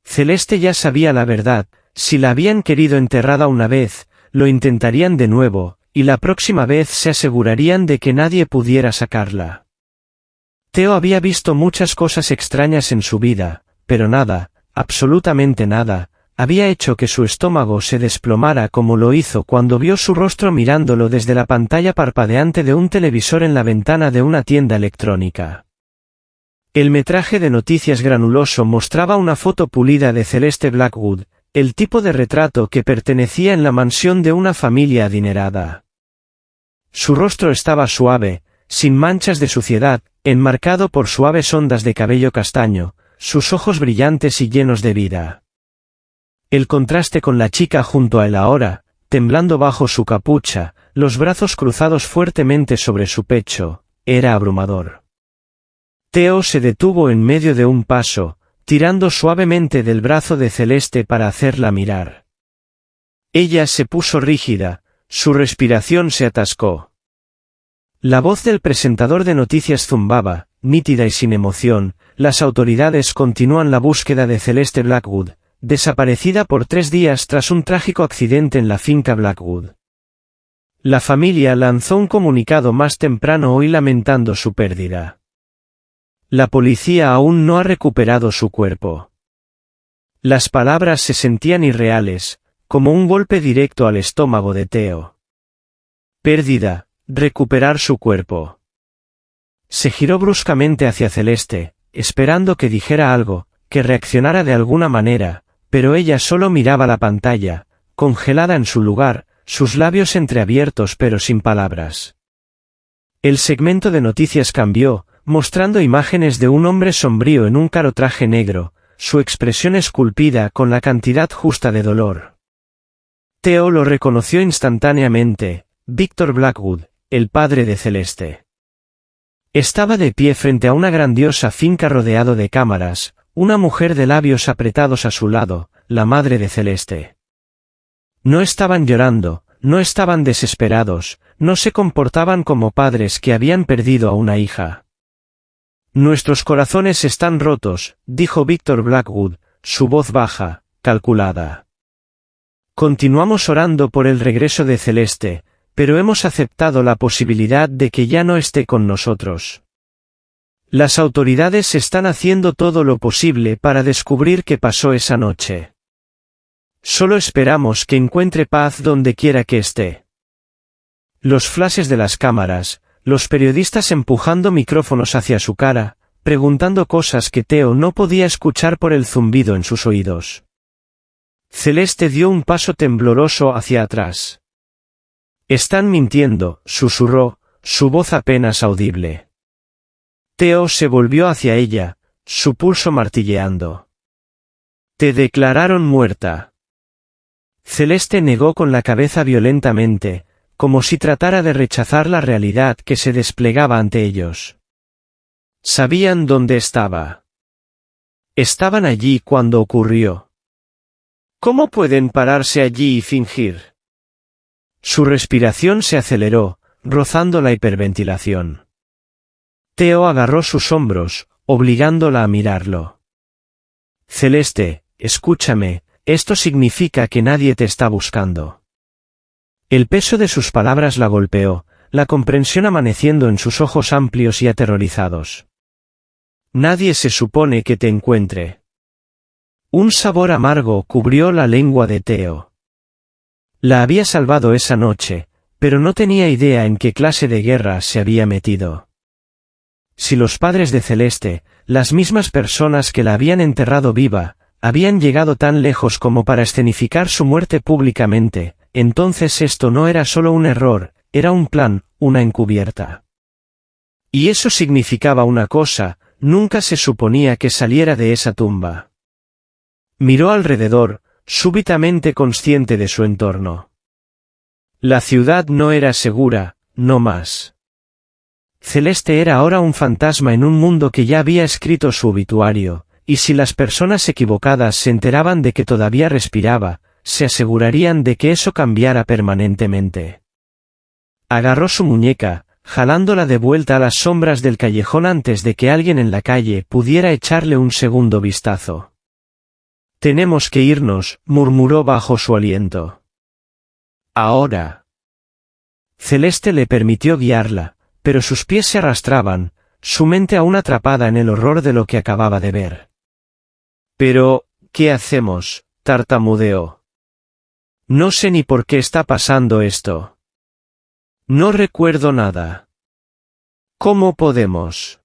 Celeste ya sabía la verdad: si la habían querido enterrada una vez, lo intentarían de nuevo, y la próxima vez se asegurarían de que nadie pudiera sacarla. Theo había visto muchas cosas extrañas en su vida, pero nada, absolutamente nada, había hecho que su estómago se desplomara como lo hizo cuando vio su rostro mirándolo desde la pantalla parpadeante de un televisor en la ventana de una tienda electrónica. El metraje de noticias granuloso mostraba una foto pulida de Celeste Blackwood, el tipo de retrato que pertenecía en la mansión de una familia adinerada. Su rostro estaba suave, sin manchas de suciedad, enmarcado por suaves ondas de cabello castaño, sus ojos brillantes y llenos de vida. El contraste con la chica junto a él ahora, temblando bajo su capucha, los brazos cruzados fuertemente sobre su pecho, era abrumador. Theo se detuvo en medio de un paso, tirando suavemente del brazo de Celeste para hacerla mirar. Ella se puso rígida, su respiración se atascó. La voz del presentador de noticias zumbaba, nítida y sin emoción: las autoridades continúan la búsqueda de Celeste Blackwood, desaparecida por 3 días tras un trágico accidente en la finca Blackwood. La familia lanzó un comunicado más temprano hoy lamentando su pérdida. La policía aún no ha recuperado su cuerpo. Las palabras se sentían irreales, como un golpe directo al estómago de Theo. Pérdida, recuperar su cuerpo. Se giró bruscamente hacia Celeste, esperando que dijera algo, que reaccionara de alguna manera, pero ella solo miraba la pantalla, congelada en su lugar, sus labios entreabiertos pero sin palabras. El segmento de noticias cambió, mostrando imágenes de un hombre sombrío en un caro traje negro, su expresión esculpida con la cantidad justa de dolor. Theo lo reconoció instantáneamente: Victor Blackwood, el padre de Celeste. Estaba de pie frente a una grandiosa finca rodeado de cámaras, una mujer de labios apretados a su lado, la madre de Celeste. No estaban llorando, no estaban desesperados, no se comportaban como padres que habían perdido a una hija. Nuestros corazones están rotos, dijo Victor Blackwood, su voz baja, calculada. Continuamos orando por el regreso de Celeste, pero hemos aceptado la posibilidad de que ya no esté con nosotros. Las autoridades están haciendo todo lo posible para descubrir qué pasó esa noche. Solo esperamos que encuentre paz donde quiera que esté. Los flashes de las cámaras, los periodistas empujando micrófonos hacia su cara, preguntando cosas que Theo no podía escuchar por el zumbido en sus oídos. Celeste dio un paso tembloroso hacia atrás. Están mintiendo, susurró, su voz apenas audible. Theo se volvió hacia ella, su pulso martilleando. Te declararon muerta. Celeste negó con la cabeza violentamente, como si tratara de rechazar la realidad que se desplegaba ante ellos. Sabían dónde estaba. Estaban allí cuando ocurrió. ¿Cómo pueden pararse allí y fingir? Su respiración se aceleró, rozando la hiperventilación. Theo agarró sus hombros, obligándola a mirarlo. Celeste, escúchame, esto significa que nadie te está buscando. El peso de sus palabras la golpeó, la comprensión amaneciendo en sus ojos amplios y aterrorizados. Nadie se supone que te encuentre. Un sabor amargo cubrió la lengua de Theo. La había salvado esa noche, pero no tenía idea en qué clase de guerra se había metido. Si los padres de Celeste, las mismas personas que la habían enterrado viva, habían llegado tan lejos como para escenificar su muerte públicamente, entonces esto no era solo un error, era un plan, una encubierta. Y eso significaba una cosa, nunca se suponía que saliera de esa tumba. Miró alrededor, súbitamente consciente de su entorno. La ciudad no era segura, no más. Celeste era ahora un fantasma en un mundo que ya había escrito su obituario, y si las personas equivocadas se enteraban de que todavía respiraba, se asegurarían de que eso cambiara permanentemente. Agarró su muñeca, jalándola de vuelta a las sombras del callejón antes de que alguien en la calle pudiera echarle un segundo vistazo. «Tenemos que irnos», murmuró bajo su aliento. «Ahora». Celeste le permitió guiarla, pero sus pies se arrastraban, su mente aún atrapada en el horror de lo que acababa de ver. «Pero, ¿qué hacemos?», tartamudeó. «No sé ni por qué está pasando esto. No recuerdo nada». «¿Cómo podemos?»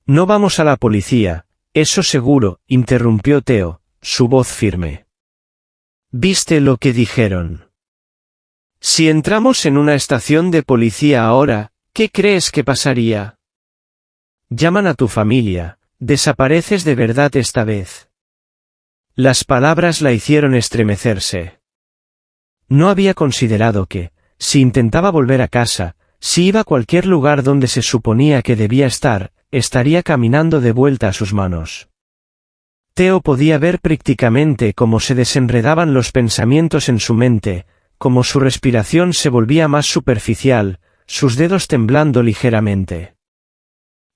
«No vamos a la policía, eso seguro», interrumpió Theo, su voz firme. «¿Viste lo que dijeron? Si entramos en una estación de policía ahora, ¿qué crees que pasaría? Llaman a tu familia, desapareces de verdad esta vez». Las palabras la hicieron estremecerse. No había considerado que, si intentaba volver a casa, si iba a cualquier lugar donde se suponía que debía estar, estaría caminando de vuelta a sus manos. Theo podía ver prácticamente cómo se desenredaban los pensamientos en su mente, cómo su respiración se volvía más superficial, sus dedos temblando ligeramente.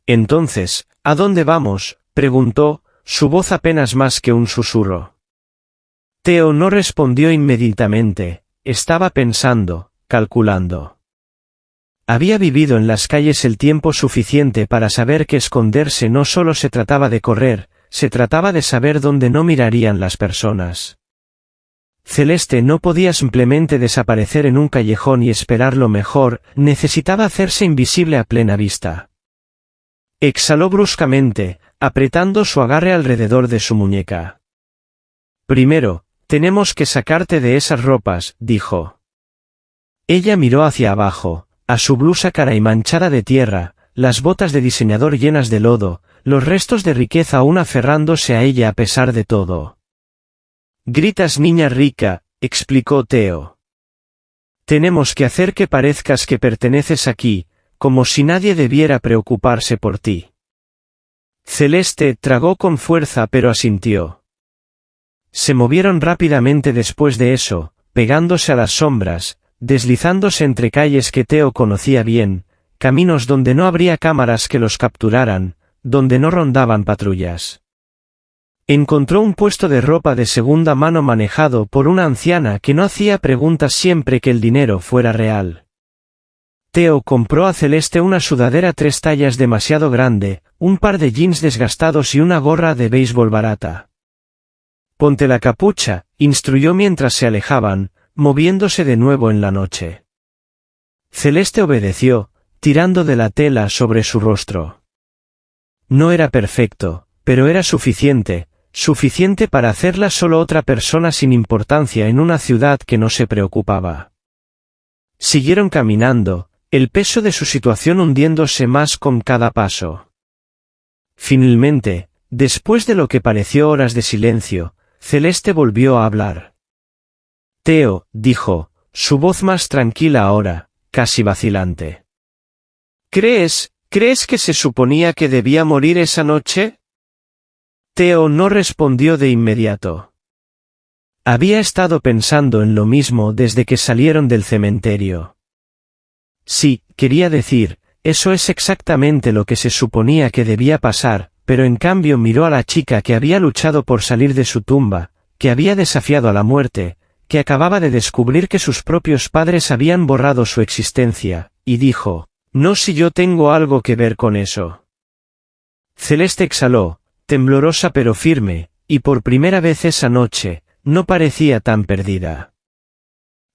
«Entonces, ¿a dónde vamos?», preguntó, su voz apenas más que un susurro. Theo no respondió inmediatamente, estaba pensando, calculando. Había vivido en las calles el tiempo suficiente para saber que esconderse no solo se trataba de correr, se trataba de saber dónde no mirarían las personas. Celeste no podía simplemente desaparecer en un callejón y esperar lo mejor, necesitaba hacerse invisible a plena vista. Exhaló bruscamente, apretando su agarre alrededor de su muñeca. «Primero, tenemos que sacarte de esas ropas», dijo. Ella miró hacia abajo, a su blusa cara y manchada de tierra, las botas de diseñador llenas de lodo, los restos de riqueza aún aferrándose a ella a pesar de todo. «Gritas niña rica», explicó Theo. «Tenemos que hacer que parezcas que perteneces aquí, como si nadie debiera preocuparse por ti». Celeste tragó con fuerza pero asintió. Se movieron rápidamente después de eso, pegándose a las sombras, deslizándose entre calles que Theo conocía bien, caminos donde no habría cámaras que los capturaran, donde no rondaban patrullas. Encontró un puesto de ropa de segunda mano manejado por una anciana que no hacía preguntas siempre que el dinero fuera real. Theo compró a Celeste una sudadera 3 tallas demasiado grande, un par de jeans desgastados y una gorra de béisbol barata. «Ponte la capucha», instruyó mientras se alejaban, moviéndose de nuevo en la noche. Celeste obedeció, tirando de la tela sobre su rostro. No era perfecto, pero era suficiente para hacerla solo otra persona sin importancia en una ciudad que no se preocupaba. Siguieron caminando, el peso de su situación hundiéndose más con cada paso. Finalmente, después de lo que pareció horas de silencio, Celeste volvió a hablar. «Theo», dijo, su voz más tranquila ahora, casi vacilante. «¿Crees que se suponía que debía morir esa noche?» Theo no respondió de inmediato. Había estado pensando en lo mismo desde que salieron del cementerio. Sí, quería decir, eso es exactamente lo que se suponía que debía pasar, pero en cambio miró a la chica que había luchado por salir de su tumba, que había desafiado a la muerte, que acababa de descubrir que sus propios padres habían borrado su existencia, y dijo, «No si yo tengo algo que ver con eso». Celeste exhaló, temblorosa pero firme, y por primera vez esa noche, no parecía tan perdida.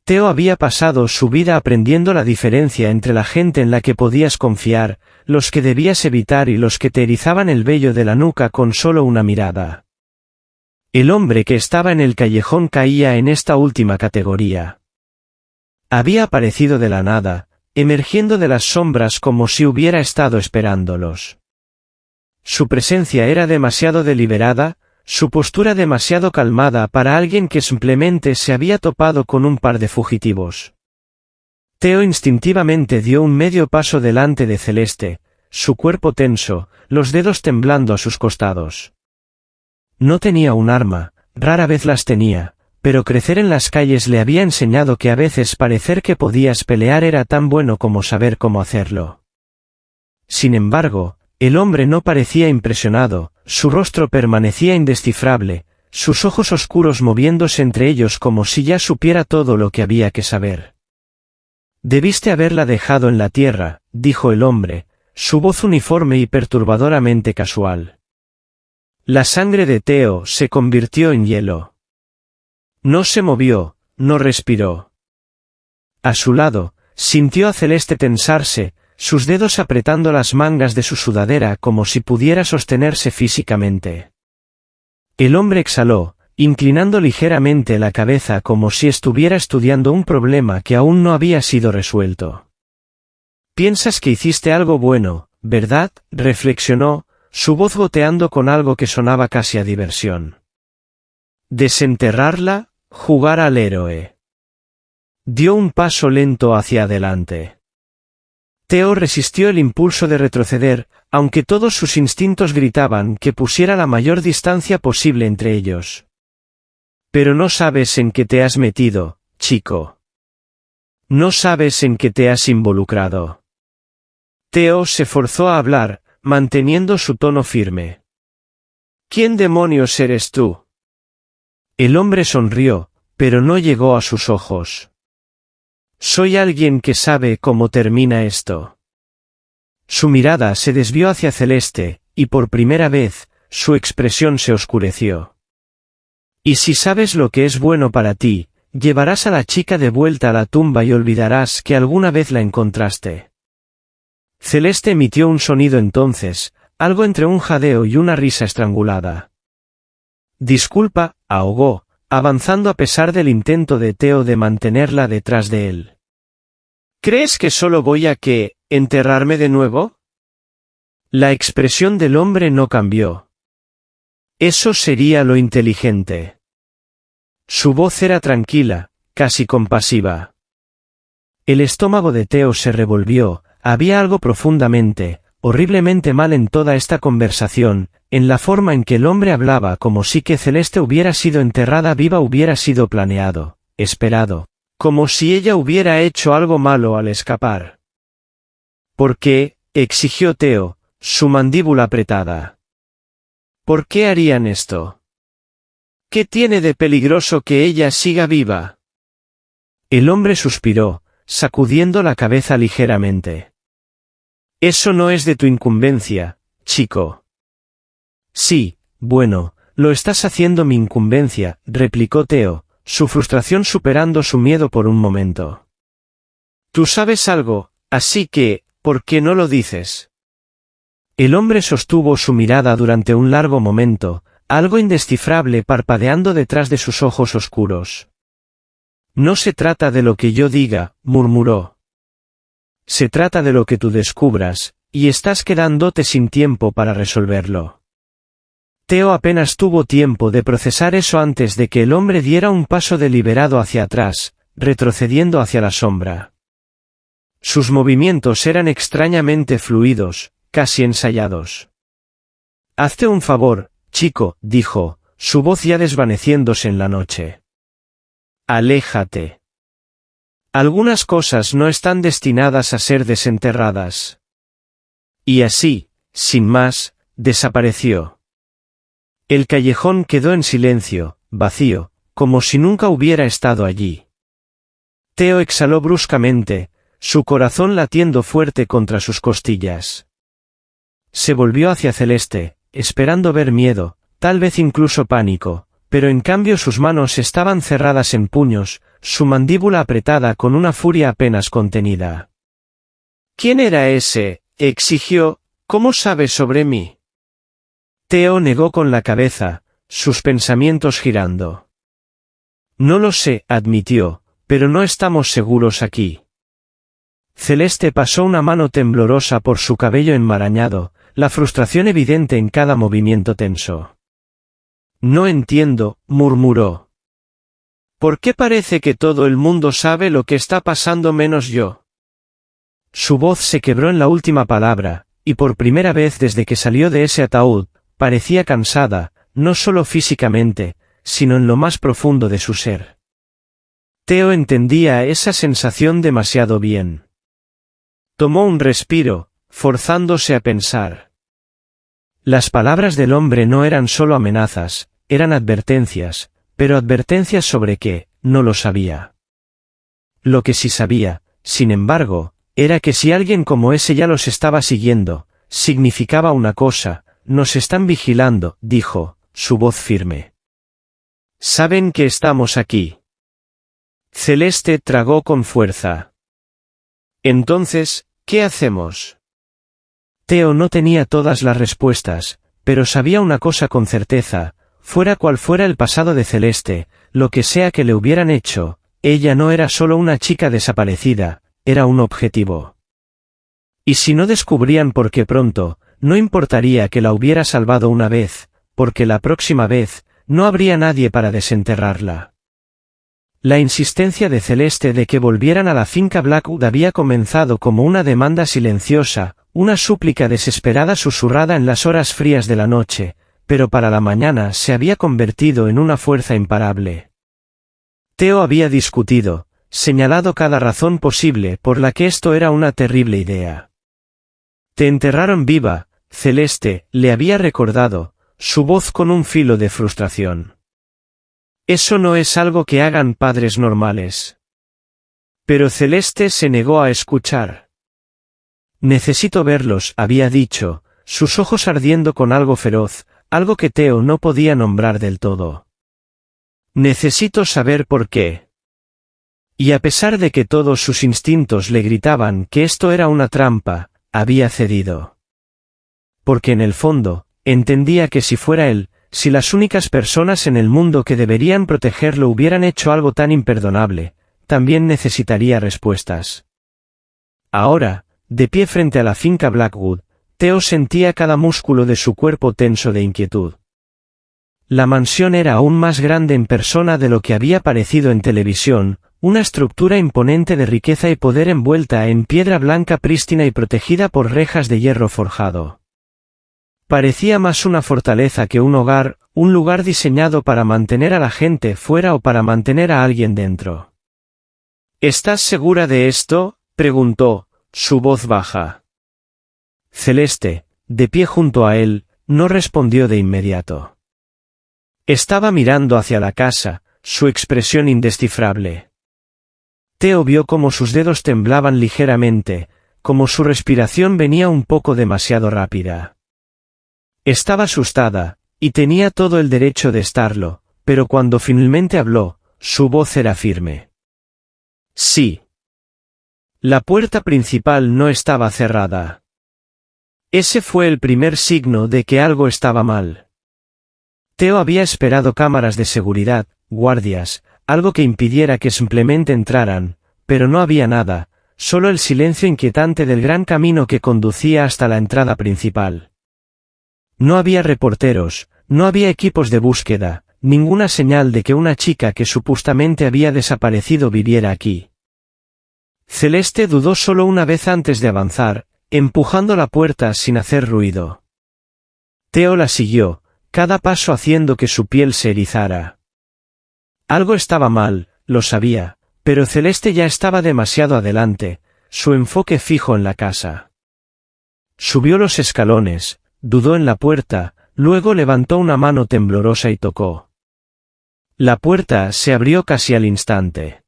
Theo había pasado su vida aprendiendo la diferencia entre la gente en la que podías confiar, los que debías evitar y los que te erizaban el vello de la nuca con solo una mirada. El hombre que estaba en el callejón caía en esta última categoría. Había aparecido de la nada, emergiendo de las sombras como si hubiera estado esperándolos. Su presencia era demasiado deliberada, su postura demasiado calmada para alguien que simplemente se había topado con un par de fugitivos. Theo instintivamente dio un medio paso delante de Celeste, su cuerpo tenso, los dedos temblando a sus costados. No tenía un arma, rara vez las tenía, pero crecer en las calles le había enseñado que a veces parecer que podías pelear era tan bueno como saber cómo hacerlo. Sin embargo, el hombre no parecía impresionado, su rostro permanecía indescifrable, sus ojos oscuros moviéndose entre ellos como si ya supiera todo lo que había que saber. «Debiste haberla dejado en la tierra», dijo el hombre, su voz uniforme y perturbadoramente casual. La sangre de Theo se convirtió en hielo. No se movió, no respiró. A su lado, sintió a Celeste tensarse, sus dedos apretando las mangas de su sudadera como si pudiera sostenerse físicamente. El hombre exhaló, inclinando ligeramente la cabeza como si estuviera estudiando un problema que aún no había sido resuelto. «Piensas que hiciste algo bueno, ¿verdad?», reflexionó, su voz goteando con algo que sonaba casi a diversión. «¿Desenterrarla? Jugar al héroe». Dio un paso lento hacia adelante. Theo resistió el impulso de retroceder, aunque todos sus instintos gritaban que pusiera la mayor distancia posible entre ellos. «Pero no sabes en qué te has metido, chico. No sabes en qué te has involucrado». Theo se forzó a hablar, manteniendo su tono firme. «¿Quién demonios eres tú?». El hombre sonrió, pero no llegó a sus ojos. «Soy alguien que sabe cómo termina esto». Su mirada se desvió hacia Celeste, y por primera vez, su expresión se oscureció. «Y si sabes lo que es bueno para ti, llevarás a la chica de vuelta a la tumba y olvidarás que alguna vez la encontraste». Celeste emitió un sonido entonces, algo entre un jadeo y una risa estrangulada. «Disculpa», ahogó, avanzando a pesar del intento de Theo de mantenerla detrás de él. «¿Crees que solo voy a enterrarme de nuevo?». La expresión del hombre no cambió. «Eso sería lo inteligente». Su voz era tranquila, casi compasiva. El estómago de Theo se revolvió, había algo profundamente, horriblemente mal en toda esta conversación, en la forma en que el hombre hablaba como si que Celeste hubiera sido enterrada viva hubiera sido planeado, esperado, como si ella hubiera hecho algo malo al escapar. «¿Por qué?», exigió Theo, su mandíbula apretada. «¿Por qué harían esto? ¿Qué tiene de peligroso que ella siga viva?». El hombre suspiró, sacudiendo la cabeza ligeramente. «Eso no es de tu incumbencia, chico». «Sí, bueno, lo estás haciendo mi incumbencia», replicó Theo, su frustración superando su miedo por un momento. «Tú sabes algo, así que, ¿por qué no lo dices?». El hombre sostuvo su mirada durante un largo momento, algo indescifrable parpadeando detrás de sus ojos oscuros. «No se trata de lo que yo diga», murmuró. «Se trata de lo que tú descubras, y estás quedándote sin tiempo para resolverlo». Theo apenas tuvo tiempo de procesar eso antes de que el hombre diera un paso deliberado hacia atrás, retrocediendo hacia la sombra. Sus movimientos eran extrañamente fluidos, casi ensayados. «Hazte un favor, chico», dijo, su voz ya desvaneciéndose en la noche. «Aléjate. Algunas cosas no están destinadas a ser desenterradas». Y así, sin más, desapareció. El callejón quedó en silencio, vacío, como si nunca hubiera estado allí. Theo exhaló bruscamente, su corazón latiendo fuerte contra sus costillas. Se volvió hacia Celeste, esperando ver miedo, tal vez incluso pánico, pero en cambio sus manos estaban cerradas en puños, su mandíbula apretada con una furia apenas contenida. «¿Quién era ese?», exigió. «¿Cómo sabes sobre mí?». Theo negó con la cabeza, sus pensamientos girando. «No lo sé», admitió, «pero no estamos seguros aquí». Celeste pasó una mano temblorosa por su cabello enmarañado, la frustración evidente en cada movimiento tenso. «No entiendo», murmuró. «¿Por qué parece que todo el mundo sabe lo que está pasando menos yo?». Su voz se quebró en la última palabra, y por primera vez desde que salió de ese ataúd, parecía cansada, no solo físicamente, sino en lo más profundo de su ser. Theo entendía esa sensación demasiado bien. Tomó un respiro, forzándose a pensar. Las palabras del hombre no eran solo amenazas, eran advertencias, pero advertencias sobre qué, no lo sabía. Lo que sí sabía, sin embargo, era que si alguien como ese ya los estaba siguiendo, significaba una cosa: «Nos están vigilando», dijo, su voz firme. «Saben que estamos aquí». Celeste tragó con fuerza. «Entonces, ¿qué hacemos?». Theo no tenía todas las respuestas, pero sabía una cosa con certeza: fuera cual fuera el pasado de Celeste, lo que sea que le hubieran hecho, ella no era solo una chica desaparecida, era un objetivo. Y si no descubrían por qué pronto, no importaría que la hubiera salvado una vez, porque la próxima vez, no habría nadie para desenterrarla. La insistencia de Celeste de que volvieran a la finca Blackwood había comenzado como una demanda silenciosa, una súplica desesperada susurrada en las horas frías de la noche, pero para la mañana se había convertido en una fuerza imparable. Theo había discutido, señalado cada razón posible por la que esto era una terrible idea. «Te enterraron viva», Celeste le había recordado, su voz con un filo de frustración. «Eso no es algo que hagan padres normales». Pero Celeste se negó a escuchar. «Necesito verlos», había dicho, sus ojos ardiendo con algo feroz, algo que Theo no podía nombrar del todo. «Necesito saber por qué». Y a pesar de que todos sus instintos le gritaban que esto era una trampa, había cedido. Porque en el fondo, entendía que si fuera él, si las únicas personas en el mundo que deberían protegerlo hubieran hecho algo tan imperdonable, también necesitaría respuestas. Ahora, de pie frente a la finca Blackwood, Theo sentía cada músculo de su cuerpo tenso de inquietud. La mansión era aún más grande en persona de lo que había parecido en televisión, una estructura imponente de riqueza y poder envuelta en piedra blanca prístina y protegida por rejas de hierro forjado. Parecía más una fortaleza que un hogar, un lugar diseñado para mantener a la gente fuera o para mantener a alguien dentro. «¿Estás segura de esto?», preguntó, su voz baja. Celeste, de pie junto a él, no respondió de inmediato. Estaba mirando hacia la casa, su expresión indescifrable. Theo vio cómo sus dedos temblaban ligeramente, como su respiración venía un poco demasiado rápida. Estaba asustada, y tenía todo el derecho de estarlo, pero cuando finalmente habló, su voz era firme. «Sí». La puerta principal no estaba cerrada. Ese fue el primer signo de que algo estaba mal. Theo había esperado cámaras de seguridad, guardias, algo que impidiera que simplemente entraran, pero no había nada, solo el silencio inquietante del gran camino que conducía hasta la entrada principal. No había reporteros, no había equipos de búsqueda, ninguna señal de que una chica que supuestamente había desaparecido viviera aquí. Celeste dudó solo una vez antes de avanzar, empujando la puerta sin hacer ruido. Theo la siguió, cada paso haciendo que su piel se erizara. Algo estaba mal, lo sabía, pero Celeste ya estaba demasiado adelante, su enfoque fijo en la casa. Subió los escalones, dudó en la puerta, luego levantó una mano temblorosa y tocó. La puerta se abrió casi al instante.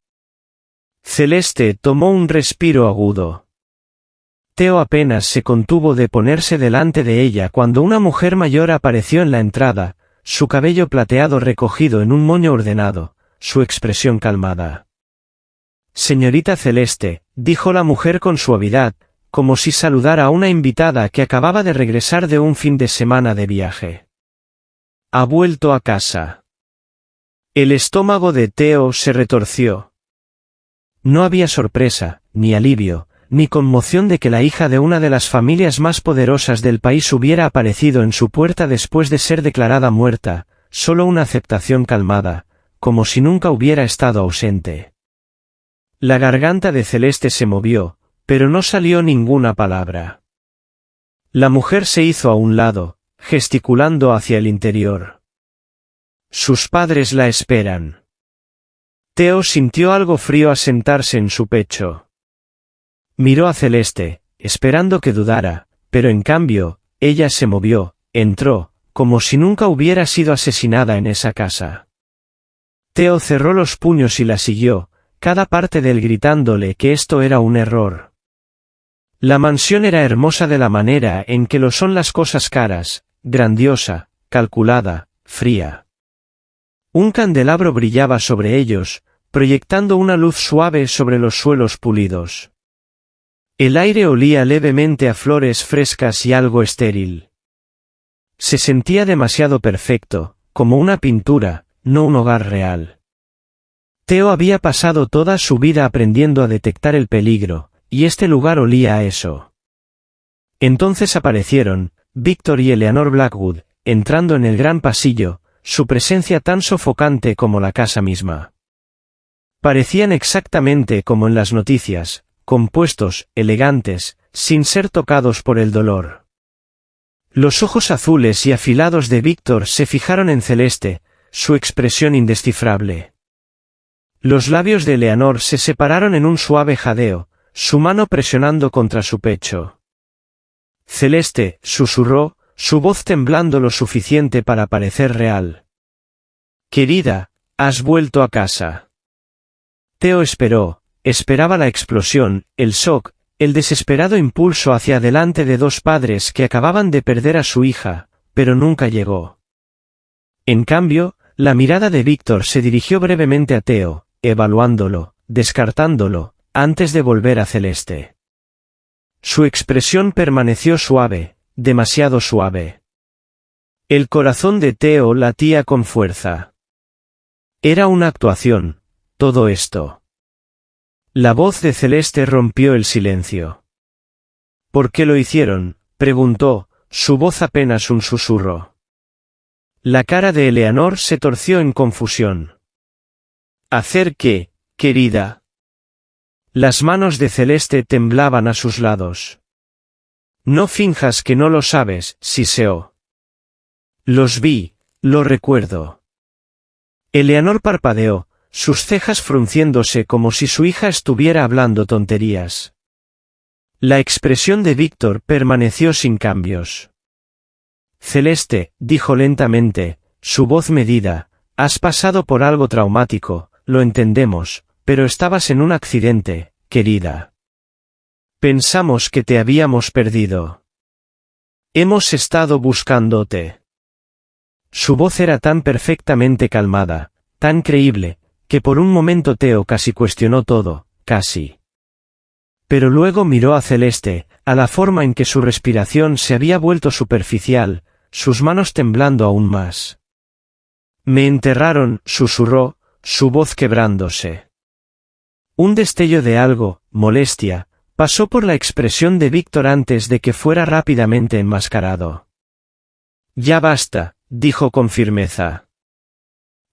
Celeste tomó un respiro agudo. Theo apenas se contuvo de ponerse delante de ella cuando una mujer mayor apareció en la entrada, su cabello plateado recogido en un moño ordenado, su expresión calmada. «Señorita Celeste», dijo la mujer con suavidad, como si saludara a una invitada que acababa de regresar de un fin de semana de viaje. «¿Ha vuelto a casa?» El estómago de Theo se retorció. No había sorpresa, ni alivio, ni conmoción de que la hija de una de las familias más poderosas del país hubiera aparecido en su puerta después de ser declarada muerta, solo una aceptación calmada, como si nunca hubiera estado ausente. La garganta de Celeste se movió, pero no salió ninguna palabra. La mujer se hizo a un lado, gesticulando hacia el interior. Sus padres la esperan. Theo sintió algo frío asentarse en su pecho. Miró a Celeste, esperando que dudara, pero en cambio, ella se movió, entró, como si nunca hubiera sido asesinada en esa casa. Theo cerró los puños y la siguió, cada parte de él gritándole que esto era un error. La mansión era hermosa de la manera en que lo son las cosas caras, grandiosa, calculada, fría. Un candelabro brillaba sobre ellos, proyectando una luz suave sobre los suelos pulidos. El aire olía levemente a flores frescas y algo estéril. Se sentía demasiado perfecto, como una pintura, no un hogar real. Theo había pasado toda su vida aprendiendo a detectar el peligro, y este lugar olía a eso. Entonces aparecieron, Víctor y Eleanor Blackwood, entrando en el gran pasillo, su presencia tan sofocante como la casa misma. Parecían exactamente como en las noticias, compuestos, elegantes, sin ser tocados por el dolor. Los ojos azules y afilados de Víctor se fijaron en Celeste, su expresión indescifrable. Los labios de Eleanor se separaron en un suave jadeo, su mano presionando contra su pecho. Celeste, susurró, su voz temblando lo suficiente para parecer real. «Querida, has vuelto a casa». Theo esperaba la explosión, el shock, el desesperado impulso hacia adelante de dos padres que acababan de perder a su hija, pero nunca llegó. En cambio, la mirada de Víctor se dirigió brevemente a Theo, evaluándolo, descartándolo, antes de volver a Celeste. Su expresión permaneció suave, demasiado suave. El corazón de Theo latía con fuerza. Era una actuación, todo esto. La voz de Celeste rompió el silencio. «¿Por qué lo hicieron?», preguntó, su voz apenas un susurro. La cara de Eleanor se torció en confusión. «¿Hacer qué, querida?». Las manos de Celeste temblaban a sus lados. «No finjas que no lo sabes, siseó». «Los vi, lo recuerdo». Eleanor parpadeó, sus cejas frunciéndose como si su hija estuviera hablando tonterías. La expresión de Víctor permaneció sin cambios. «Celeste», dijo lentamente, su voz medida, «has pasado por algo traumático, lo entendemos, pero estabas en un accidente, querida. Pensamos que te habíamos perdido. Hemos estado buscándote». Su voz era tan perfectamente calmada, tan creíble, que por un momento Theo casi cuestionó todo, casi. Pero luego miró a Celeste, a la forma en que su respiración se había vuelto superficial, sus manos temblando aún más. «Me enterraron», susurró, su voz quebrándose. Un destello de algo, molestia, pasó por la expresión de Víctor antes de que fuera rápidamente enmascarado. «Ya basta», dijo con firmeza.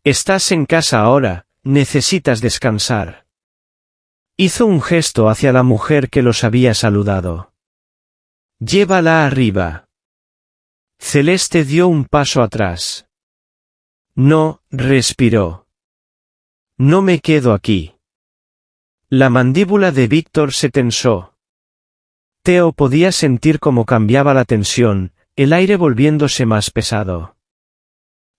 «Estás en casa ahora, necesitas descansar». Hizo un gesto hacia la mujer que los había saludado. «Llévala arriba». Celeste dio un paso atrás. «No», respiró. «No me quedo aquí». La mandíbula de Víctor se tensó. Theo podía sentir cómo cambiaba la tensión, el aire volviéndose más pesado.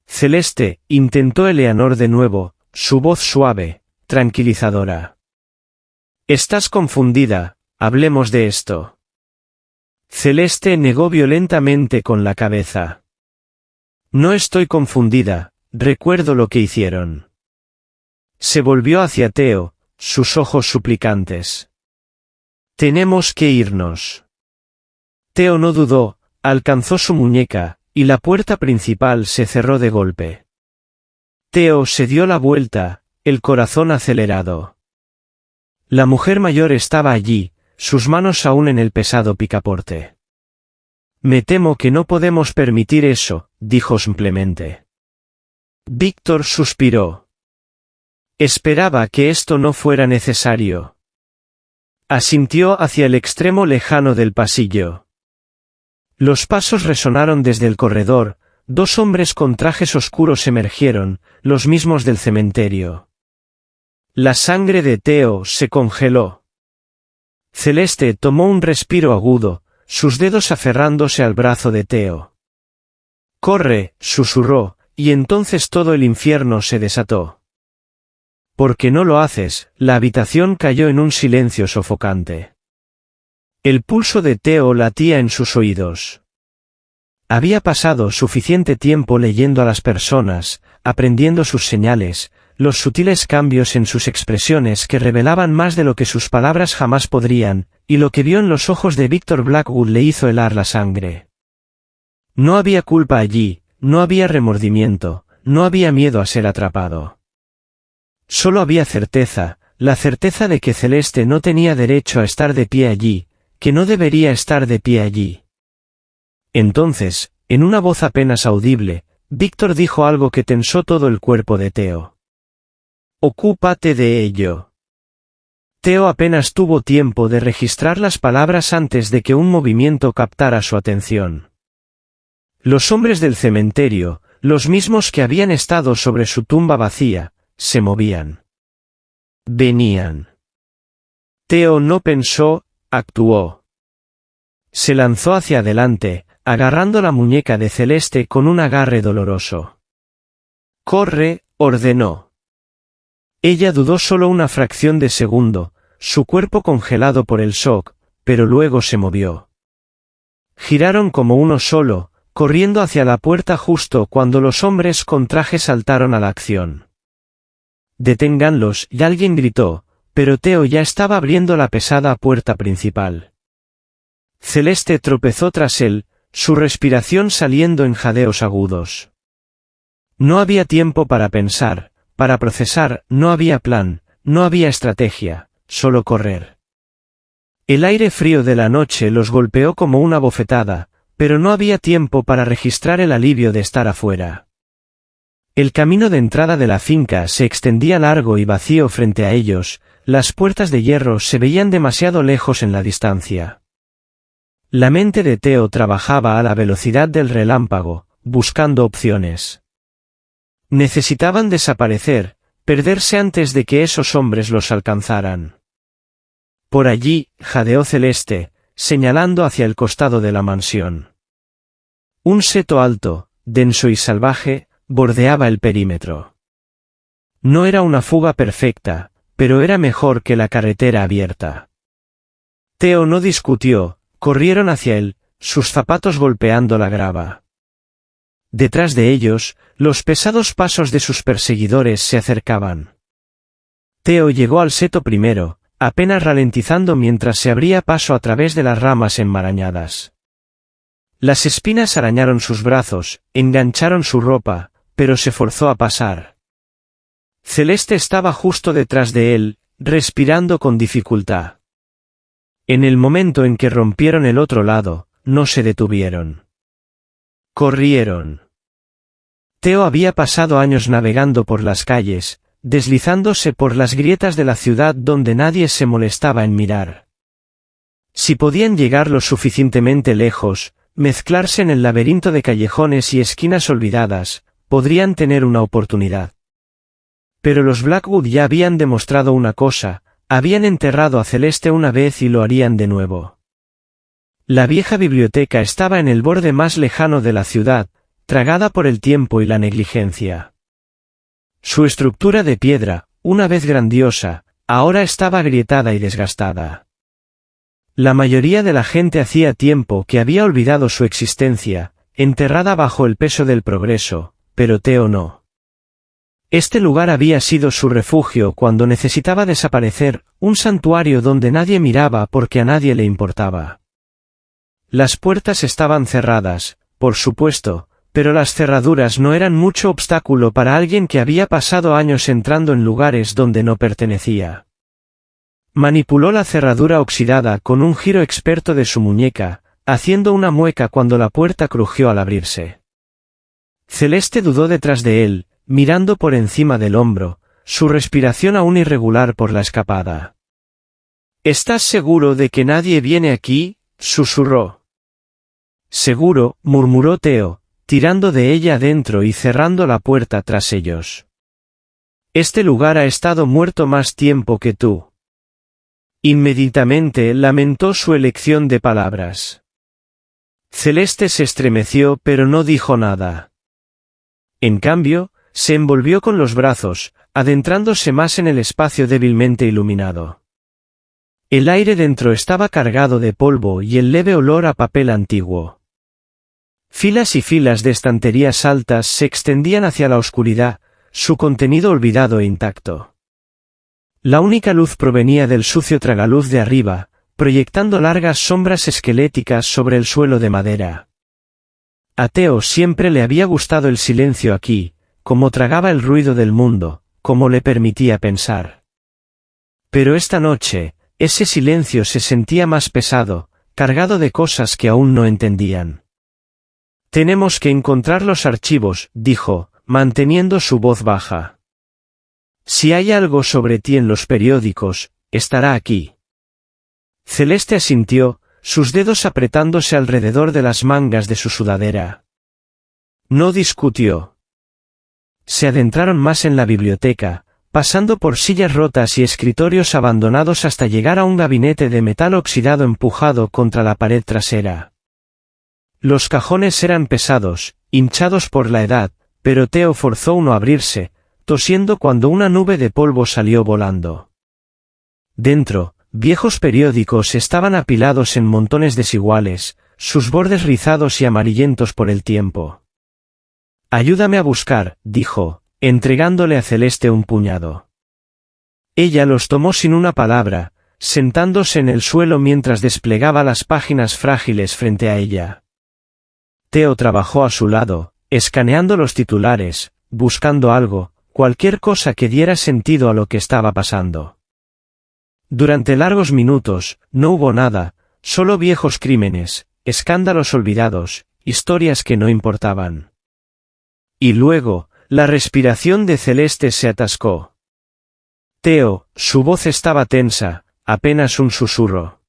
Celeste, intentó Eleanor de nuevo, su voz suave, tranquilizadora. Estás confundida, hablemos de esto. Celeste negó violentamente con la cabeza. No estoy confundida, recuerdo lo que hicieron. Se volvió hacia Theo, sus ojos suplicantes. Tenemos que irnos. Theo no dudó, alcanzó su muñeca, y la puerta principal se cerró de golpe. Theo se dio la vuelta, el corazón acelerado. La mujer mayor estaba allí, sus manos aún en el pesado picaporte. Me temo que no podemos permitir eso, dijo simplemente. Víctor suspiró. Esperaba que esto no fuera necesario. Asintió hacia el extremo lejano del pasillo. Los pasos resonaron desde el corredor, dos hombres con trajes oscuros emergieron, los mismos del cementerio. La sangre de Theo se congeló. Celeste tomó un respiro agudo, sus dedos aferrándose al brazo de Theo. «Corre», susurró, y entonces todo el infierno se desató. «¿Por qué no lo haces?». La habitación cayó en un silencio sofocante. El pulso de Theo latía en sus oídos. Había pasado suficiente tiempo leyendo a las personas, aprendiendo sus señales, los sutiles cambios en sus expresiones que revelaban más de lo que sus palabras jamás podrían, y lo que vio en los ojos de Víctor Blackwood le hizo helar la sangre. No había culpa allí, no había remordimiento, no había miedo a ser atrapado. Solo había certeza, la certeza de que Celeste no tenía derecho a estar de pie allí, que no debería estar de pie allí. Entonces, en una voz apenas audible, Víctor dijo algo que tensó todo el cuerpo de Theo. «Ocúpate de ello». Theo apenas tuvo tiempo de registrar las palabras antes de que un movimiento captara su atención. Los hombres del cementerio, los mismos que habían estado sobre su tumba vacía, se movían. Venían. Theo no pensó, actuó. Se lanzó hacia adelante, agarrando la muñeca de Celeste con un agarre doloroso. «Corre», ordenó. Ella dudó solo una fracción de segundo, su cuerpo congelado por el shock, pero luego se movió. Giraron como uno solo, corriendo hacia la puerta justo cuando los hombres con traje saltaron a la acción. «Deténganlos», y alguien gritó, pero Theo ya estaba abriendo la pesada puerta principal. Celeste tropezó tras él, su respiración saliendo en jadeos agudos. No había tiempo para pensar, para procesar, no había plan, no había estrategia, solo correr. El aire frío de la noche los golpeó como una bofetada, pero no había tiempo para registrar el alivio de estar afuera. El camino de entrada de la finca se extendía largo y vacío frente a ellos, las puertas de hierro se veían demasiado lejos en la distancia. La mente de Theo trabajaba a la velocidad del relámpago, buscando opciones. Necesitaban desaparecer, perderse antes de que esos hombres los alcanzaran. Por allí, jadeó Celeste, señalando hacia el costado de la mansión. Un seto alto, denso y salvaje, bordeaba el perímetro. No era una fuga perfecta, pero era mejor que la carretera abierta. Theo no discutió, corrieron hacia él, sus zapatos golpeando la grava. Detrás de ellos, los pesados pasos de sus perseguidores se acercaban. Theo llegó al seto primero, apenas ralentizando mientras se abría paso a través de las ramas enmarañadas. Las espinas arañaron sus brazos, engancharon su ropa, pero se forzó a pasar. Celeste estaba justo detrás de él, respirando con dificultad. En el momento en que rompieron el otro lado, no se detuvieron. Corrieron. Theo había pasado años navegando por las calles, deslizándose por las grietas de la ciudad donde nadie se molestaba en mirar. Si podían llegar lo suficientemente lejos, mezclarse en el laberinto de callejones y esquinas olvidadas, podrían tener una oportunidad. Pero los Blackwood ya habían demostrado una cosa, habían enterrado a Celeste una vez y lo harían de nuevo. La vieja biblioteca estaba en el borde más lejano de la ciudad, tragada por el tiempo y la negligencia. Su estructura de piedra, una vez grandiosa, ahora estaba agrietada y desgastada. La mayoría de la gente hacía tiempo que había olvidado su existencia, enterrada bajo el peso del progreso, pero Theo no. Este lugar había sido su refugio cuando necesitaba desaparecer, un santuario donde nadie miraba porque a nadie le importaba. Las puertas estaban cerradas, por supuesto, pero las cerraduras no eran mucho obstáculo para alguien que había pasado años entrando en lugares donde no pertenecía. Manipuló la cerradura oxidada con un giro experto de su muñeca, haciendo una mueca cuando la puerta crujió al abrirse. Celeste dudó detrás de él, mirando por encima del hombro, su respiración aún irregular por la escapada. «¿Estás seguro de que nadie viene aquí?», susurró. «Seguro», murmuró Theo, tirando de ella adentro y cerrando la puerta tras ellos. «Este lugar ha estado muerto más tiempo que tú». Inmediatamente lamentó su elección de palabras. Celeste se estremeció pero no dijo nada. En cambio, se envolvió con los brazos, adentrándose más en el espacio débilmente iluminado. El aire dentro estaba cargado de polvo y el leve olor a papel antiguo. Filas y filas de estanterías altas se extendían hacia la oscuridad, su contenido olvidado e intacto. La única luz provenía del sucio tragaluz de arriba, proyectando largas sombras esqueléticas sobre el suelo de madera. A Theo siempre le había gustado el silencio aquí, como tragaba el ruido del mundo, como le permitía pensar. Pero esta noche, ese silencio se sentía más pesado, cargado de cosas que aún no entendían. «Tenemos que encontrar los archivos», dijo, manteniendo su voz baja. «Si hay algo sobre ti en los periódicos, estará aquí». Celeste asintió, sus dedos apretándose alrededor de las mangas de su sudadera. No discutió. Se adentraron más en la biblioteca, pasando por sillas rotas y escritorios abandonados hasta llegar a un gabinete de metal oxidado empujado contra la pared trasera. Los cajones eran pesados, hinchados por la edad, pero Theo forzó uno a abrirse, tosiendo cuando una nube de polvo salió volando. Dentro, viejos periódicos estaban apilados en montones desiguales, sus bordes rizados y amarillentos por el tiempo. «Ayúdame a buscar», dijo, entregándole a Celeste un puñado. Ella los tomó sin una palabra, sentándose en el suelo mientras desplegaba las páginas frágiles frente a ella. Theo trabajó a su lado, escaneando los titulares, buscando algo, cualquier cosa que diera sentido a lo que estaba pasando. Durante largos minutos, no hubo nada, solo viejos crímenes, escándalos olvidados, historias que no importaban. Y luego, la respiración de Celeste se atascó. Theo, su voz estaba tensa, apenas un susurro.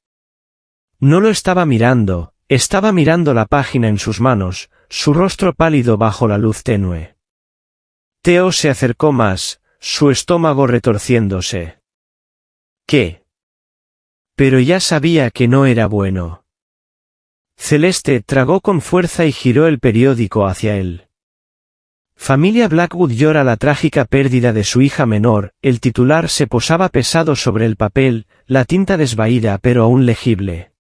No lo estaba mirando, estaba mirando la página en sus manos, su rostro pálido bajo la luz tenue. Theo se acercó más, su estómago retorciéndose. ¿Qué? Pero ya sabía que no era bueno. Celeste tragó con fuerza y giró el periódico hacia él. Familia Blackwood llora la trágica pérdida de su hija menor, el titular se posaba pesado sobre el papel, la tinta desvaída pero aún legible.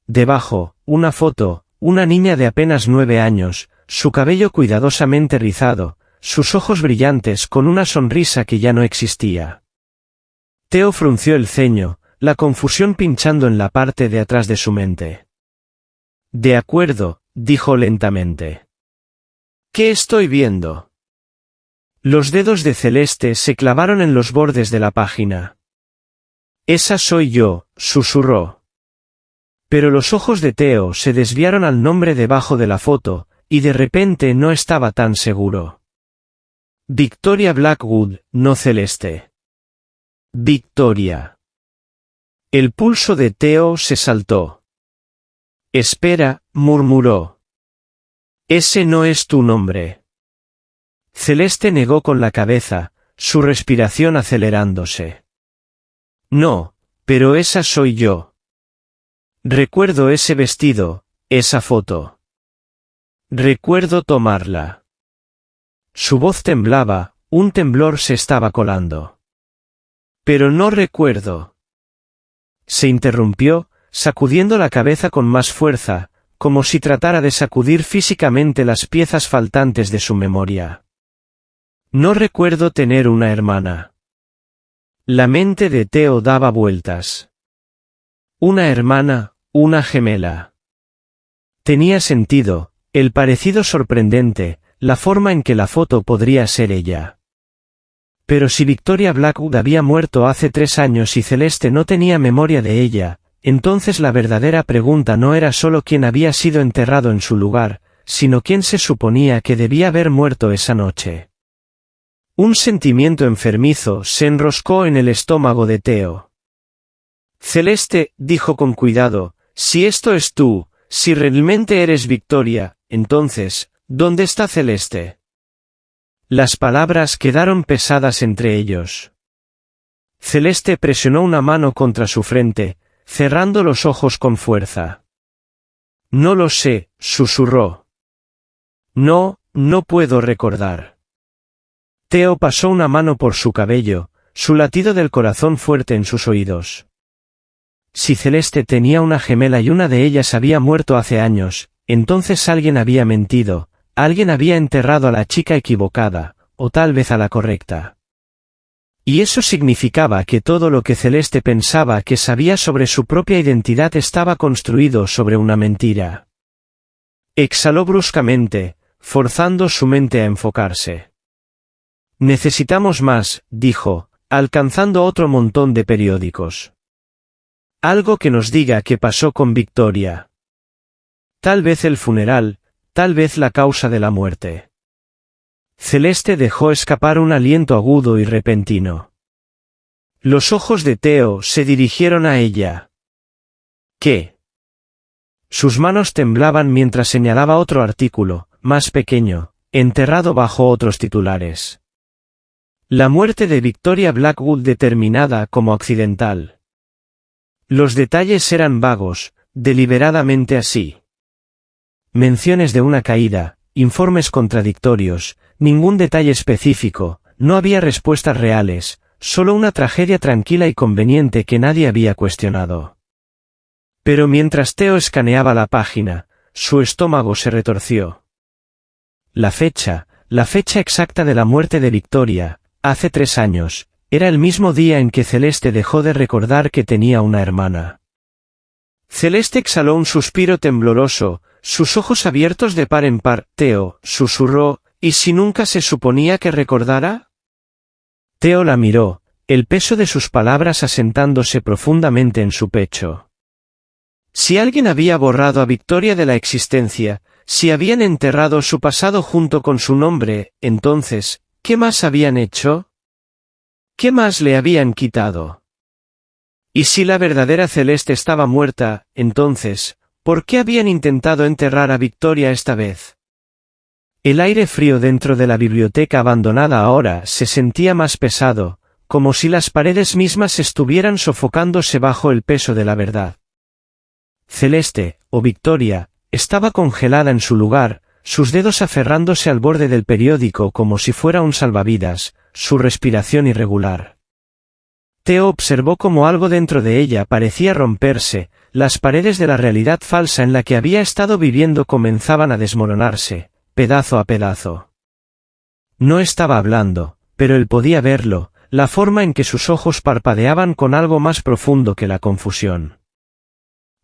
Debajo, una foto, una niña de apenas 9 años, su cabello cuidadosamente rizado, sus ojos brillantes con una sonrisa que ya no existía. Theo frunció el ceño, la confusión pinchando en la parte de atrás de su mente. «De acuerdo», dijo lentamente. «¿Qué estoy viendo?» Los dedos de Celeste se clavaron en los bordes de la página. «Esa soy yo», susurró. Pero los ojos de Theo se desviaron al nombre debajo de la foto, y de repente no estaba tan seguro. Victoria Blackwood, no Celeste. Victoria. El pulso de Theo se saltó. «Espera», murmuró. «Ese no es tu nombre». Celeste negó con la cabeza, su respiración acelerándose. «No, pero esa soy yo. Recuerdo ese vestido, esa foto». Recuerdo tomarla. Su voz temblaba, un temblor se estaba colando. Pero no recuerdo. Se interrumpió, sacudiendo la cabeza con más fuerza, como si tratara de sacudir físicamente las piezas faltantes de su memoria. No recuerdo tener una hermana. La mente de Theo daba vueltas. Una hermana, una gemela. Tenía sentido, el parecido sorprendente, la forma en que la foto podría ser ella. Pero si Victoria Blackwood había muerto hace 3 años y Celeste no tenía memoria de ella, entonces la verdadera pregunta no era solo quién había sido enterrado en su lugar, sino quién se suponía que debía haber muerto esa noche. Un sentimiento enfermizo se enroscó en el estómago de Theo. Celeste, dijo con cuidado, si esto es tú, si realmente eres Victoria, entonces, ¿dónde está Celeste? Las palabras quedaron pesadas entre ellos. Celeste presionó una mano contra su frente, cerrando los ojos con fuerza. No lo sé, susurró. No puedo recordar. Theo pasó una mano por su cabello, su latido del corazón fuerte en sus oídos. Si Celeste tenía una gemela y una de ellas había muerto hace años, entonces alguien había mentido, alguien había enterrado a la chica equivocada, o tal vez a la correcta. Y eso significaba que todo lo que Celeste pensaba que sabía sobre su propia identidad estaba construido sobre una mentira. Exhaló bruscamente, forzando su mente a enfocarse. Necesitamos más, dijo, alcanzando otro montón de periódicos. Algo que nos diga qué pasó con Victoria. Tal vez el funeral, tal vez la causa de la muerte. Celeste dejó escapar un aliento agudo y repentino. Los ojos de Theo se dirigieron a ella. ¿Qué? Sus manos temblaban mientras señalaba otro artículo, más pequeño, enterrado bajo otros titulares. La muerte de Victoria Blackwood determinada como accidental. Los detalles eran vagos, deliberadamente así. Menciones de una caída, informes contradictorios, ningún detalle específico, no había respuestas reales, solo una tragedia tranquila y conveniente que nadie había cuestionado. Pero mientras Theo escaneaba la página, su estómago se retorció. La fecha exacta de la muerte de Victoria, hace 3 años, era el mismo día en que Celeste dejó de recordar que tenía una hermana. Celeste exhaló un suspiro tembloroso, sus ojos abiertos de par en par. Theo, susurró, ¿y si nunca se suponía que recordara? Theo la miró, el peso de sus palabras asentándose profundamente en su pecho. Si alguien había borrado a Victoria de la existencia, si habían enterrado su pasado junto con su nombre, entonces, ¿qué más habían hecho? ¿Qué más le habían quitado? Y si la verdadera Celeste estaba muerta, entonces, ¿por qué habían intentado enterrar a Victoria esta vez? El aire frío dentro de la biblioteca abandonada ahora se sentía más pesado, como si las paredes mismas estuvieran sofocándose bajo el peso de la verdad. Celeste, o Victoria, estaba congelada en su lugar, sus dedos aferrándose al borde del periódico como si fuera un salvavidas, su respiración irregular. Theo observó cómo algo dentro de ella parecía romperse, las paredes de la realidad falsa en la que había estado viviendo comenzaban a desmoronarse, pedazo a pedazo. No estaba hablando, pero él podía verlo, la forma en que sus ojos parpadeaban con algo más profundo que la confusión.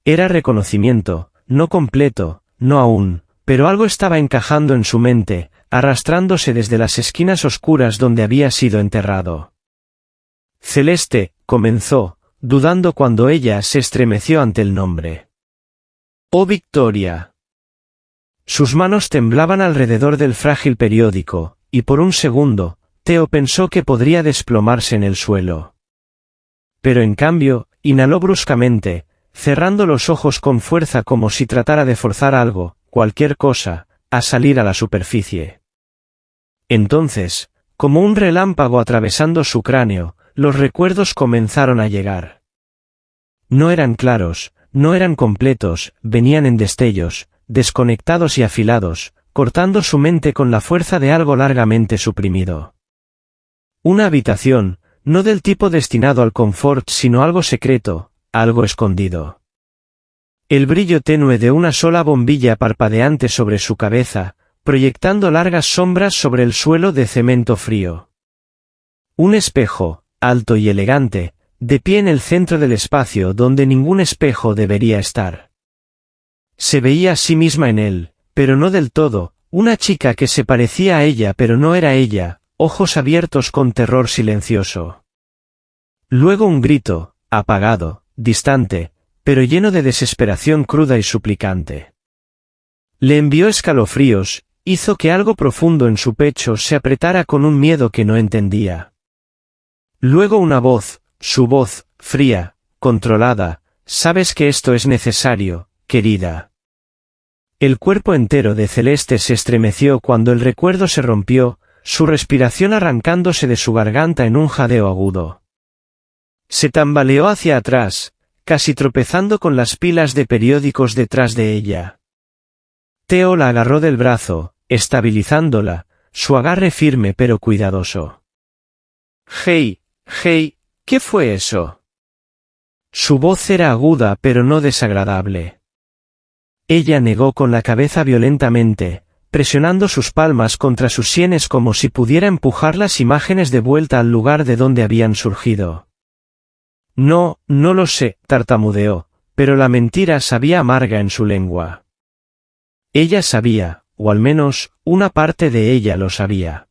Era reconocimiento, no completo, no aún, pero algo estaba encajando en su mente, arrastrándose desde las esquinas oscuras donde había sido enterrado. Celeste, comenzó, dudando cuando ella se estremeció ante el nombre. ¡Oh Victoria! Sus manos temblaban alrededor del frágil periódico, y por un segundo, Theo pensó que podría desplomarse en el suelo. Pero en cambio, inhaló bruscamente, cerrando los ojos con fuerza como si tratara de forzar algo, cualquier cosa, a salir a la superficie. Entonces, como un relámpago atravesando su cráneo, los recuerdos comenzaron a llegar. No eran claros, no eran completos, venían en destellos, desconectados y afilados, cortando su mente con la fuerza de algo largamente suprimido. Una habitación, no del tipo destinado al confort sino algo secreto, algo escondido. El brillo tenue de una sola bombilla parpadeante sobre su cabeza, proyectando largas sombras sobre el suelo de cemento frío. Un espejo, alto y elegante, de pie en el centro del espacio donde ningún espejo debería estar. Se veía a sí misma en él, pero no del todo, una chica que se parecía a ella pero no era ella, ojos abiertos con terror silencioso. Luego un grito, apagado, distante, pero lleno de desesperación cruda y suplicante. Le envió escalofríos, hizo que algo profundo en su pecho se apretara con un miedo que no entendía. Luego una voz, su voz, fría, controlada: «Sabes que esto es necesario, querida». El cuerpo entero de Celeste se estremeció cuando el recuerdo se rompió, su respiración arrancándose de su garganta en un jadeo agudo. Se tambaleó hacia atrás, casi tropezando con las pilas de periódicos detrás de ella. Theo la agarró del brazo, estabilizándola, su agarre firme pero cuidadoso. «Hey, ¿qué fue eso?» Su voz era aguda pero no desagradable. Ella negó con la cabeza violentamente, presionando sus palmas contra sus sienes como si pudiera empujar las imágenes de vuelta al lugar de donde habían surgido. No lo sé, tartamudeó, pero la mentira sabía amarga en su lengua. Ella sabía, o al menos, una parte de ella lo sabía.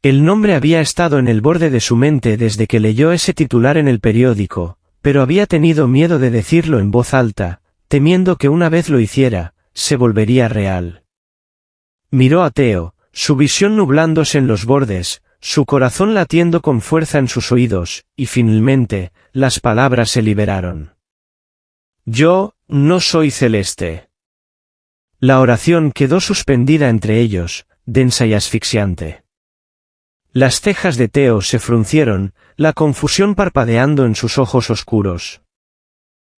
El nombre había estado en el borde de su mente desde que leyó ese titular en el periódico, pero había tenido miedo de decirlo en voz alta, temiendo que una vez lo hiciera, se volvería real. Miró a Theo, su visión nublándose en los bordes, su corazón latiendo con fuerza en sus oídos, y finalmente, las palabras se liberaron. «Yo, no soy Celeste». La oración quedó suspendida entre ellos, densa y asfixiante. Las cejas de Theo se fruncieron, la confusión parpadeando en sus ojos oscuros.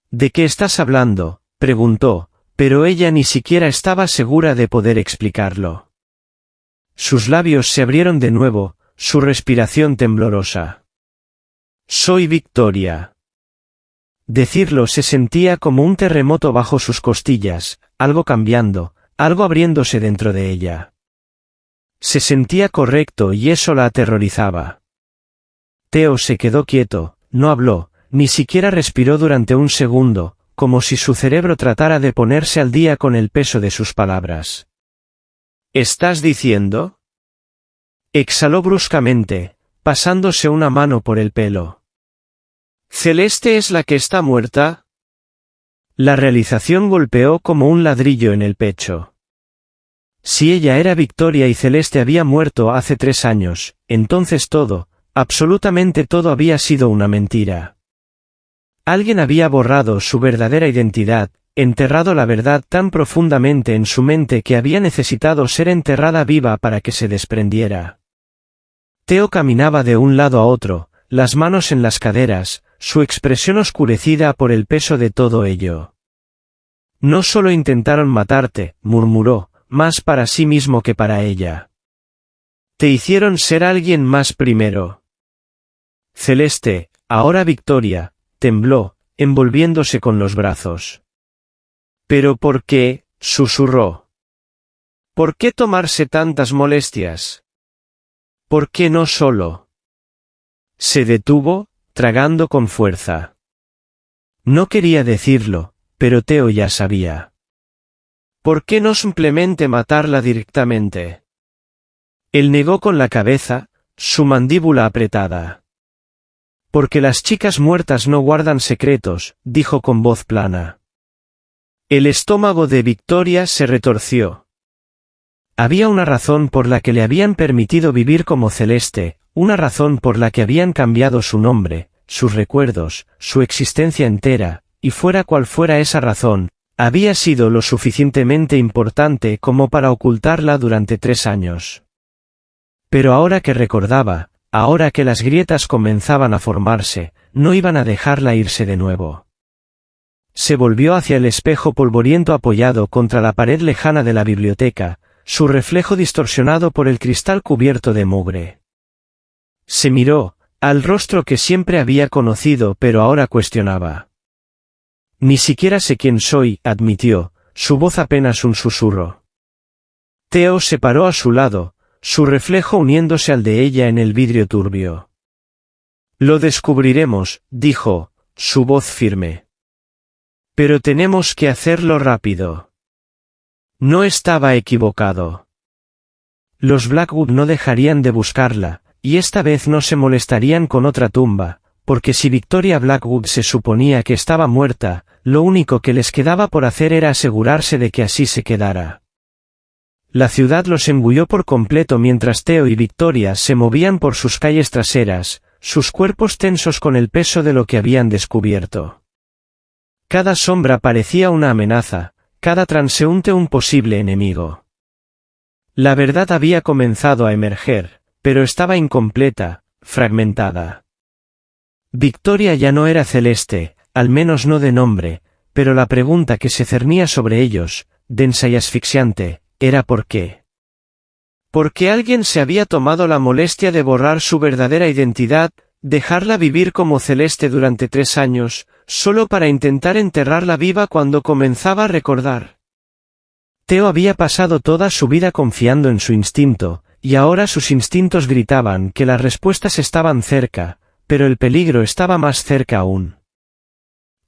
«¿De qué estás hablando?», preguntó, pero ella ni siquiera estaba segura de poder explicarlo. Sus labios se abrieron de nuevo, su respiración temblorosa. «Soy Victoria». Decirlo se sentía como un terremoto bajo sus costillas, algo cambiando, algo abriéndose dentro de ella. Se sentía correcto y eso la aterrorizaba. Theo se quedó quieto, no habló, ni siquiera respiró durante un segundo, como si su cerebro tratara de ponerse al día con el peso de sus palabras. «¿Estás diciendo?». Exhaló bruscamente, pasándose una mano por el pelo. «¿Celeste es la que está muerta?». La realización golpeó como un ladrillo en el pecho. Si ella era Victoria y Celeste había muerto hace 3 años, entonces todo, absolutamente todo había sido una mentira. Alguien había borrado su verdadera identidad, enterrado la verdad tan profundamente en su mente que había necesitado ser enterrada viva para que se desprendiera. Theo caminaba de un lado a otro, las manos en las caderas, su expresión oscurecida por el peso de todo ello. «No solo intentaron matarte», murmuró, más para sí mismo que para ella. «Te hicieron ser alguien más primero». Celeste, ahora Victoria, tembló, envolviéndose con los brazos. «¿Pero por qué?», susurró. «¿Por qué tomarse tantas molestias? ¿Por qué no solo?». Se detuvo, tragando con fuerza. No quería decirlo, pero Theo ya sabía. «¿Por qué no simplemente matarla directamente?». Él negó con la cabeza, su mandíbula apretada. «Porque las chicas muertas no guardan secretos», dijo con voz plana. El estómago de Victoria se retorció. Había una razón por la que le habían permitido vivir como Celeste, una razón por la que habían cambiado su nombre, sus recuerdos, su existencia entera, y fuera cual fuera esa razón, había sido lo suficientemente importante como para ocultarla durante 3 años. Pero ahora que recordaba, ahora que las grietas comenzaban a formarse, no iban a dejarla irse de nuevo. Se volvió hacia el espejo polvoriento apoyado contra la pared lejana de la biblioteca, su reflejo distorsionado por el cristal cubierto de mugre. Se miró, al rostro que siempre había conocido pero ahora cuestionaba. Ni siquiera sé quién soy, admitió, su voz apenas un susurro. Theo se paró a su lado, su reflejo uniéndose al de ella en el vidrio turbio. Lo descubriremos, dijo, su voz firme. Pero tenemos que hacerlo rápido. No estaba equivocado. Los Blackwood no dejarían de buscarla, y esta vez no se molestarían con otra tumba, porque si Victoria Blackwood se suponía que estaba muerta, lo único que les quedaba por hacer era asegurarse de que así se quedara. La ciudad los engulló por completo mientras Theo y Victoria se movían por sus calles traseras, sus cuerpos tensos con el peso de lo que habían descubierto. Cada sombra parecía una amenaza, cada transeúnte un posible enemigo. La verdad había comenzado a emerger, pero estaba incompleta, fragmentada. Victoria ya no era Celeste, al menos no de nombre, pero la pregunta que se cernía sobre ellos, densa y asfixiante, era ¿por qué? Porque alguien se había tomado la molestia de borrar su verdadera identidad, dejarla vivir como Celeste durante 3 años, solo para intentar enterrarla viva cuando comenzaba a recordar. Theo había pasado toda su vida confiando en su instinto, y ahora sus instintos gritaban que las respuestas estaban cerca, pero el peligro estaba más cerca aún.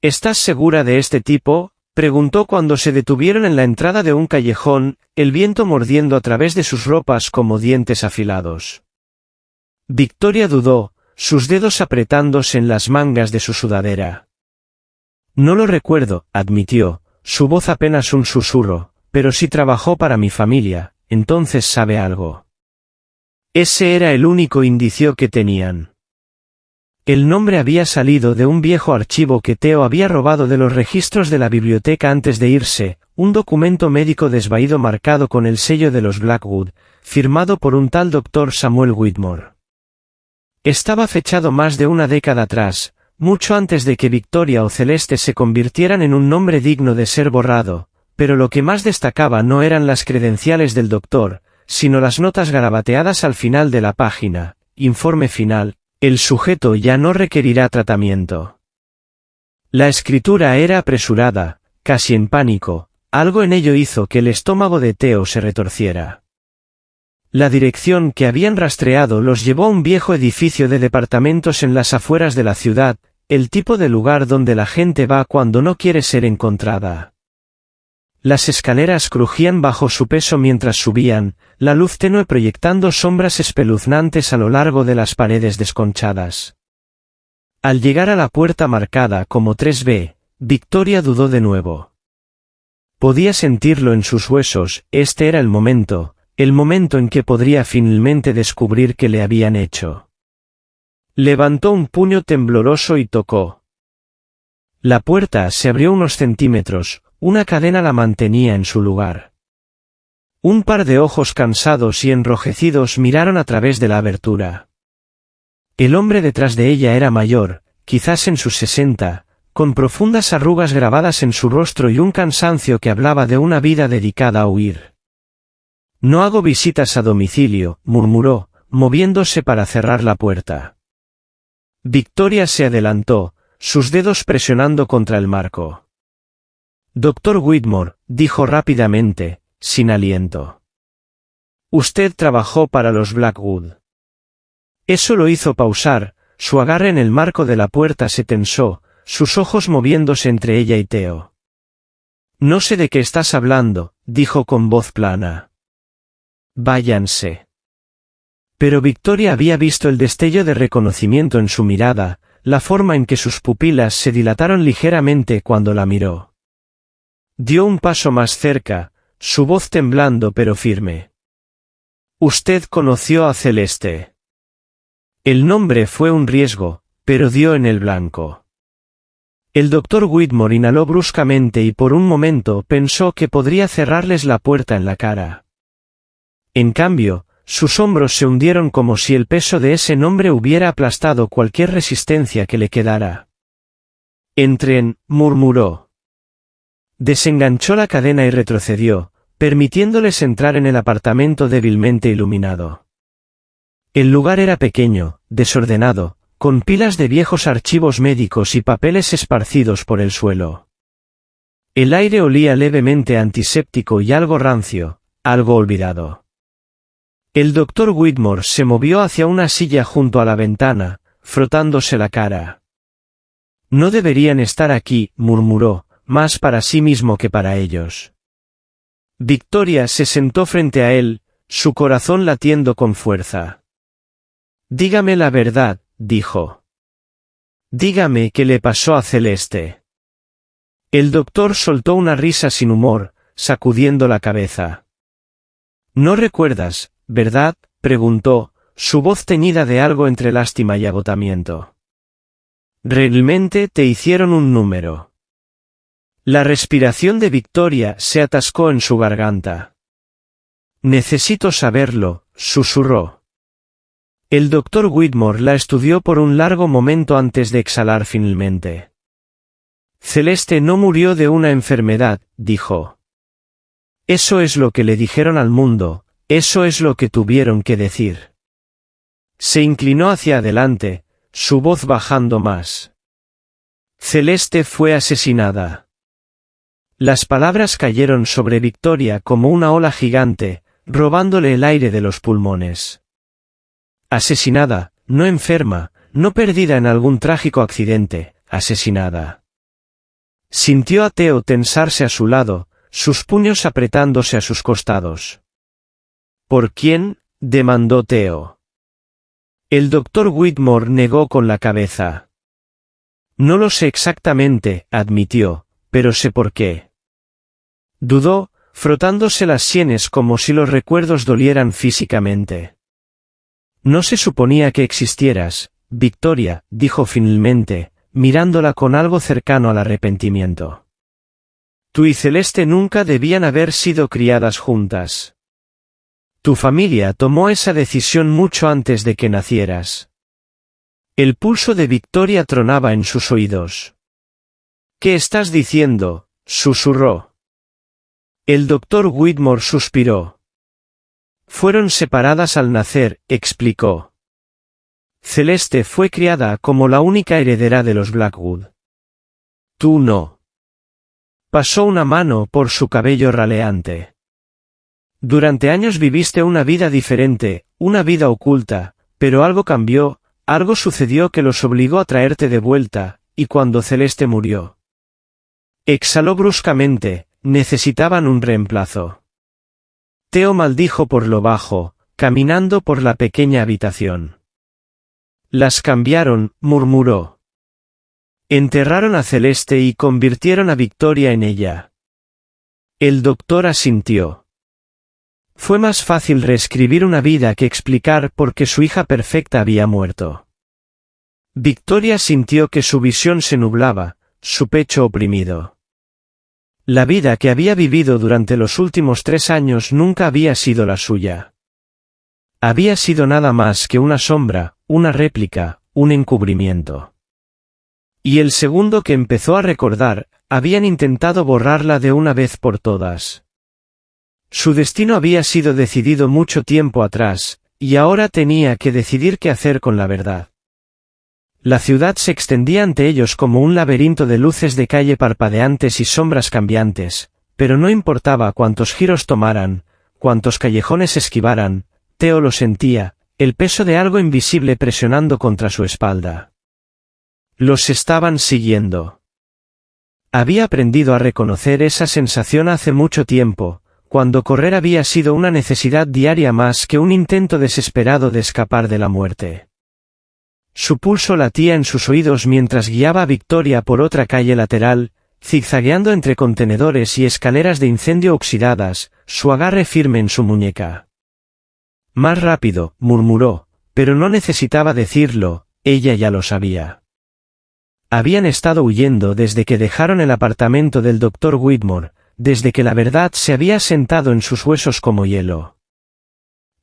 ¿Estás segura de este tipo?, preguntó cuando se detuvieron en la entrada de un callejón, el viento mordiendo a través de sus ropas como dientes afilados. Victoria dudó, sus dedos apretándose en las mangas de su sudadera. No lo recuerdo, admitió, su voz apenas un susurro, pero sí trabajó para mi familia, entonces sabe algo. Ese era el único indicio que tenían. El nombre había salido de un viejo archivo que Theo había robado de los registros de la biblioteca antes de irse, un documento médico desvaído marcado con el sello de los Blackwood, firmado por un tal Dr. Samuel Whitmore. Estaba fechado más de una década atrás, mucho antes de que Victoria o Celeste se convirtieran en un nombre digno de ser borrado, pero lo que más destacaba no eran las credenciales del doctor, sino las notas garabateadas al final de la página, informe final. El sujeto ya no requerirá tratamiento. La escritura era apresurada, casi en pánico, algo en ello hizo que el estómago de Theo se retorciera. La dirección que habían rastreado los llevó a un viejo edificio de departamentos en las afueras de la ciudad, el tipo de lugar donde la gente va cuando no quiere ser encontrada. Las escaleras crujían bajo su peso mientras subían, la luz tenue proyectando sombras espeluznantes a lo largo de las paredes desconchadas. Al llegar a la puerta marcada como 3B, Victoria dudó de nuevo. Podía sentirlo en sus huesos, este era el momento en que podría finalmente descubrir qué le habían hecho. Levantó un puño tembloroso y tocó. La puerta se abrió unos centímetros, una cadena la mantenía en su lugar. Un par de ojos cansados y enrojecidos miraron a través de la abertura. El hombre detrás de ella era mayor, quizás en sus 60, con profundas arrugas grabadas en su rostro y un cansancio que hablaba de una vida dedicada a huir. No hago visitas a domicilio, murmuró, moviéndose para cerrar la puerta. Victoria se adelantó, sus dedos presionando contra el marco. Dr. Whitmore, dijo rápidamente, sin aliento. Usted trabajó para los Blackwood. Eso lo hizo pausar, su agarre en el marco de la puerta se tensó, sus ojos moviéndose entre ella y Theo. No sé de qué estás hablando, dijo con voz plana. Váyanse. Pero Victoria había visto el destello de reconocimiento en su mirada, la forma en que sus pupilas se dilataron ligeramente cuando la miró. Dio un paso más cerca, su voz temblando pero firme. Usted conoció a Celeste. El nombre fue un riesgo, pero dio en el blanco. El Dr. Whitmore inhaló bruscamente y por un momento pensó que podría cerrarles la puerta en la cara. En cambio, sus hombros se hundieron como si el peso de ese nombre hubiera aplastado cualquier resistencia que le quedara. Entren, murmuró. Desenganchó la cadena y retrocedió, permitiéndoles entrar en el apartamento débilmente iluminado. El lugar era pequeño, desordenado, con pilas de viejos archivos médicos y papeles esparcidos por el suelo. El aire olía levemente antiséptico y algo rancio, algo olvidado. El doctor Whitmore se movió hacia una silla junto a la ventana, frotándose la cara. No deberían estar aquí, murmuró, más para sí mismo que para ellos. Victoria se sentó frente a él, su corazón latiendo con fuerza. Dígame la verdad, dijo. Dígame qué le pasó a Celeste. El doctor soltó una risa sin humor, sacudiendo la cabeza. ¿No recuerdas, verdad?, preguntó, su voz teñida de algo entre lástima y agotamiento. Realmente te hicieron un número. La respiración de Victoria se atascó en su garganta. Necesito saberlo, susurró. El doctor Whitmore la estudió por un largo momento antes de exhalar finalmente. Celeste no murió de una enfermedad, dijo. Eso es lo que le dijeron al mundo, eso es lo que tuvieron que decir. Se inclinó hacia adelante, su voz bajando más. Celeste fue asesinada. Las palabras cayeron sobre Victoria como una ola gigante, robándole el aire de los pulmones. Asesinada, no enferma, no perdida en algún trágico accidente, asesinada. Sintió a Theo tensarse a su lado, sus puños apretándose a sus costados. ¿Por quién?, demandó Theo. El doctor Whitmore negó con la cabeza. No lo sé exactamente, admitió, pero sé por qué. Dudó, frotándose las sienes como si los recuerdos dolieran físicamente. No se suponía que existieras, Victoria, dijo finalmente, mirándola con algo cercano al arrepentimiento. Tú y Celeste nunca debían haber sido criadas juntas. Tu familia tomó esa decisión mucho antes de que nacieras. El pulso de Victoria tronaba en sus oídos. ¿Qué estás diciendo?, susurró. El doctor Whitmore suspiró. Fueron separadas al nacer, explicó. Celeste fue criada como la única heredera de los Blackwood. Tú no. Pasó una mano por su cabello raleante. Durante años viviste una vida diferente, una vida oculta, pero algo cambió, algo sucedió que los obligó a traerte de vuelta, y cuando Celeste murió. Exhaló bruscamente, necesitaban un reemplazo. Theo maldijo por lo bajo, caminando por la pequeña habitación. Las cambiaron, murmuró. Enterraron a Celeste y convirtieron a Victoria en ella. El doctor asintió. Fue más fácil reescribir una vida que explicar por qué su hija perfecta había muerto. Victoria sintió que su visión se nublaba, su pecho oprimido. La vida que había vivido durante los últimos 3 años nunca había sido la suya. Había sido nada más que una sombra, una réplica, un encubrimiento. Y el segundo que empezó a recordar, habían intentado borrarla de una vez por todas. Su destino había sido decidido mucho tiempo atrás, y ahora tenía que decidir qué hacer con la verdad. La ciudad se extendía ante ellos como un laberinto de luces de calle parpadeantes y sombras cambiantes, pero no importaba cuántos giros tomaran, cuántos callejones esquivaran, Theo lo sentía, el peso de algo invisible presionando contra su espalda. Los estaban siguiendo. Había aprendido a reconocer esa sensación hace mucho tiempo, cuando correr había sido una necesidad diaria más que un intento desesperado de escapar de la muerte. Su pulso latía en sus oídos mientras guiaba a Victoria por otra calle lateral, zigzagueando entre contenedores y escaleras de incendio oxidadas, su agarre firme en su muñeca. Más rápido, murmuró, pero no necesitaba decirlo, ella ya lo sabía. Habían estado huyendo desde que dejaron el apartamento del doctor Whitmore, desde que la verdad se había sentado en sus huesos como hielo.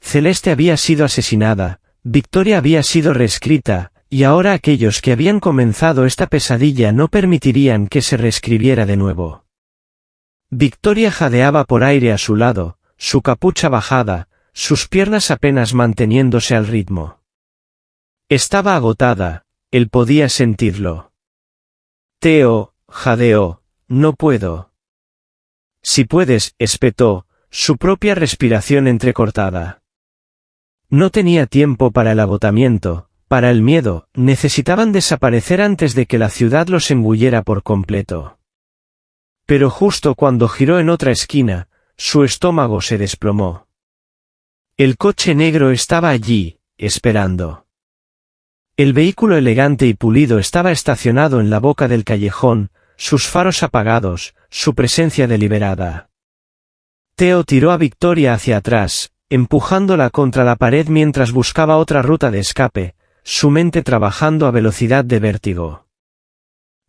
Celeste había sido asesinada, Victoria había sido reescrita, y ahora aquellos que habían comenzado esta pesadilla no permitirían que se reescribiera de nuevo. Victoria jadeaba por aire a su lado, su capucha bajada, sus piernas apenas manteniéndose al ritmo. Estaba agotada, él podía sentirlo. Theo, jadeó, no puedo. Si puedes, espetó, su propia respiración entrecortada. No tenía tiempo para el agotamiento, para el miedo, necesitaban desaparecer antes de que la ciudad los engulliera por completo. Pero justo cuando giró en otra esquina, su estómago se desplomó. El coche negro estaba allí, esperando. El vehículo elegante y pulido estaba estacionado en la boca del callejón, sus faros apagados, su presencia deliberada. Theo tiró a Victoria hacia atrás, empujándola contra la pared mientras buscaba otra ruta de escape, su mente trabajando a velocidad de vértigo.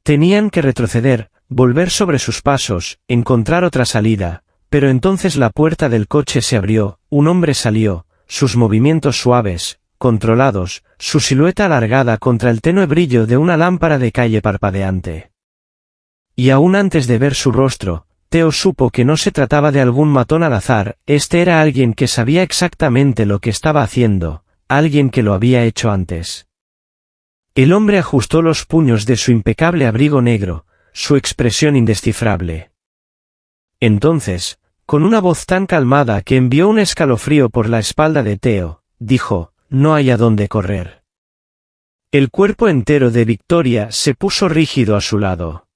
Tenían que retroceder, volver sobre sus pasos, encontrar otra salida, pero entonces la puerta del coche se abrió, un hombre salió, sus movimientos suaves, controlados, su silueta alargada contra el tenue brillo de una lámpara de calle parpadeante. Y aún antes de ver su rostro, Theo supo que no se trataba de algún matón al azar, este era alguien que sabía exactamente lo que estaba haciendo, alguien que lo había hecho antes. El hombre ajustó los puños de su impecable abrigo negro, su expresión indescifrable. Entonces, con una voz tan calmada que envió un escalofrío por la espalda de Theo, dijo, no hay a dónde correr. El cuerpo entero de Victoria se puso rígido a su lado.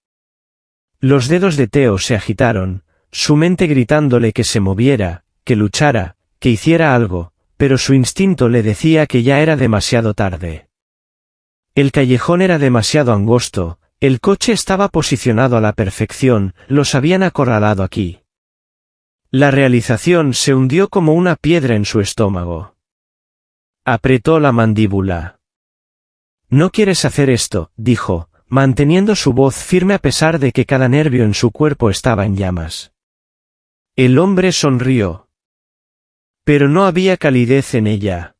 Los dedos de Theo se agitaron, su mente gritándole que se moviera, que luchara, que hiciera algo, pero su instinto le decía que ya era demasiado tarde. El callejón era demasiado angosto, el coche estaba posicionado a la perfección, los habían acorralado aquí. La realización se hundió como una piedra en su estómago. Apretó la mandíbula. No quieres hacer esto, dijo, manteniendo su voz firme a pesar de que cada nervio en su cuerpo estaba en llamas. El hombre sonrió. Pero no había calidez en ella.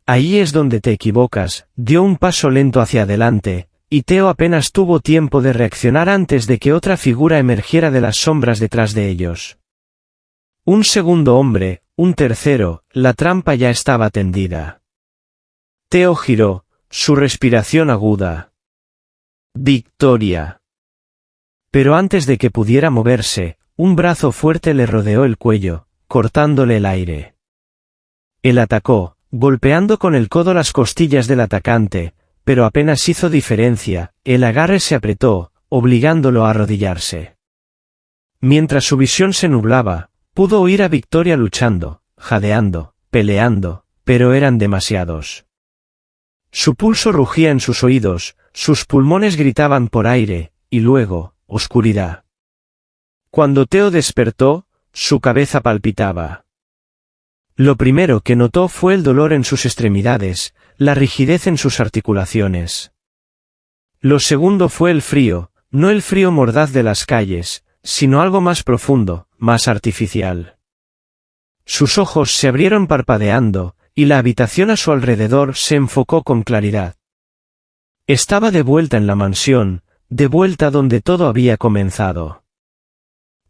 Ahí es donde te equivocas, dio un paso lento hacia adelante, y Theo apenas tuvo tiempo de reaccionar antes de que otra figura emergiera de las sombras detrás de ellos. Un segundo hombre, un tercero, la trampa ya estaba tendida. Theo giró, su respiración aguda. Victoria. Pero antes de que pudiera moverse, un brazo fuerte le rodeó el cuello, cortándole el aire. Él atacó, golpeando con el codo las costillas del atacante, pero apenas hizo diferencia, el agarre se apretó, obligándolo a arrodillarse. Mientras su visión se nublaba, pudo oír a Victoria luchando, jadeando, peleando, pero eran demasiados. Su pulso rugía en sus oídos, sus pulmones gritaban por aire, y luego, oscuridad. Cuando Theo despertó, su cabeza palpitaba. Lo primero que notó fue el dolor en sus extremidades, la rigidez en sus articulaciones. Lo segundo fue el frío, no el frío mordaz de las calles, sino algo más profundo, más artificial. Sus ojos se abrieron parpadeando, y la habitación a su alrededor se enfocó con claridad. Estaba de vuelta en la mansión, de vuelta donde todo había comenzado.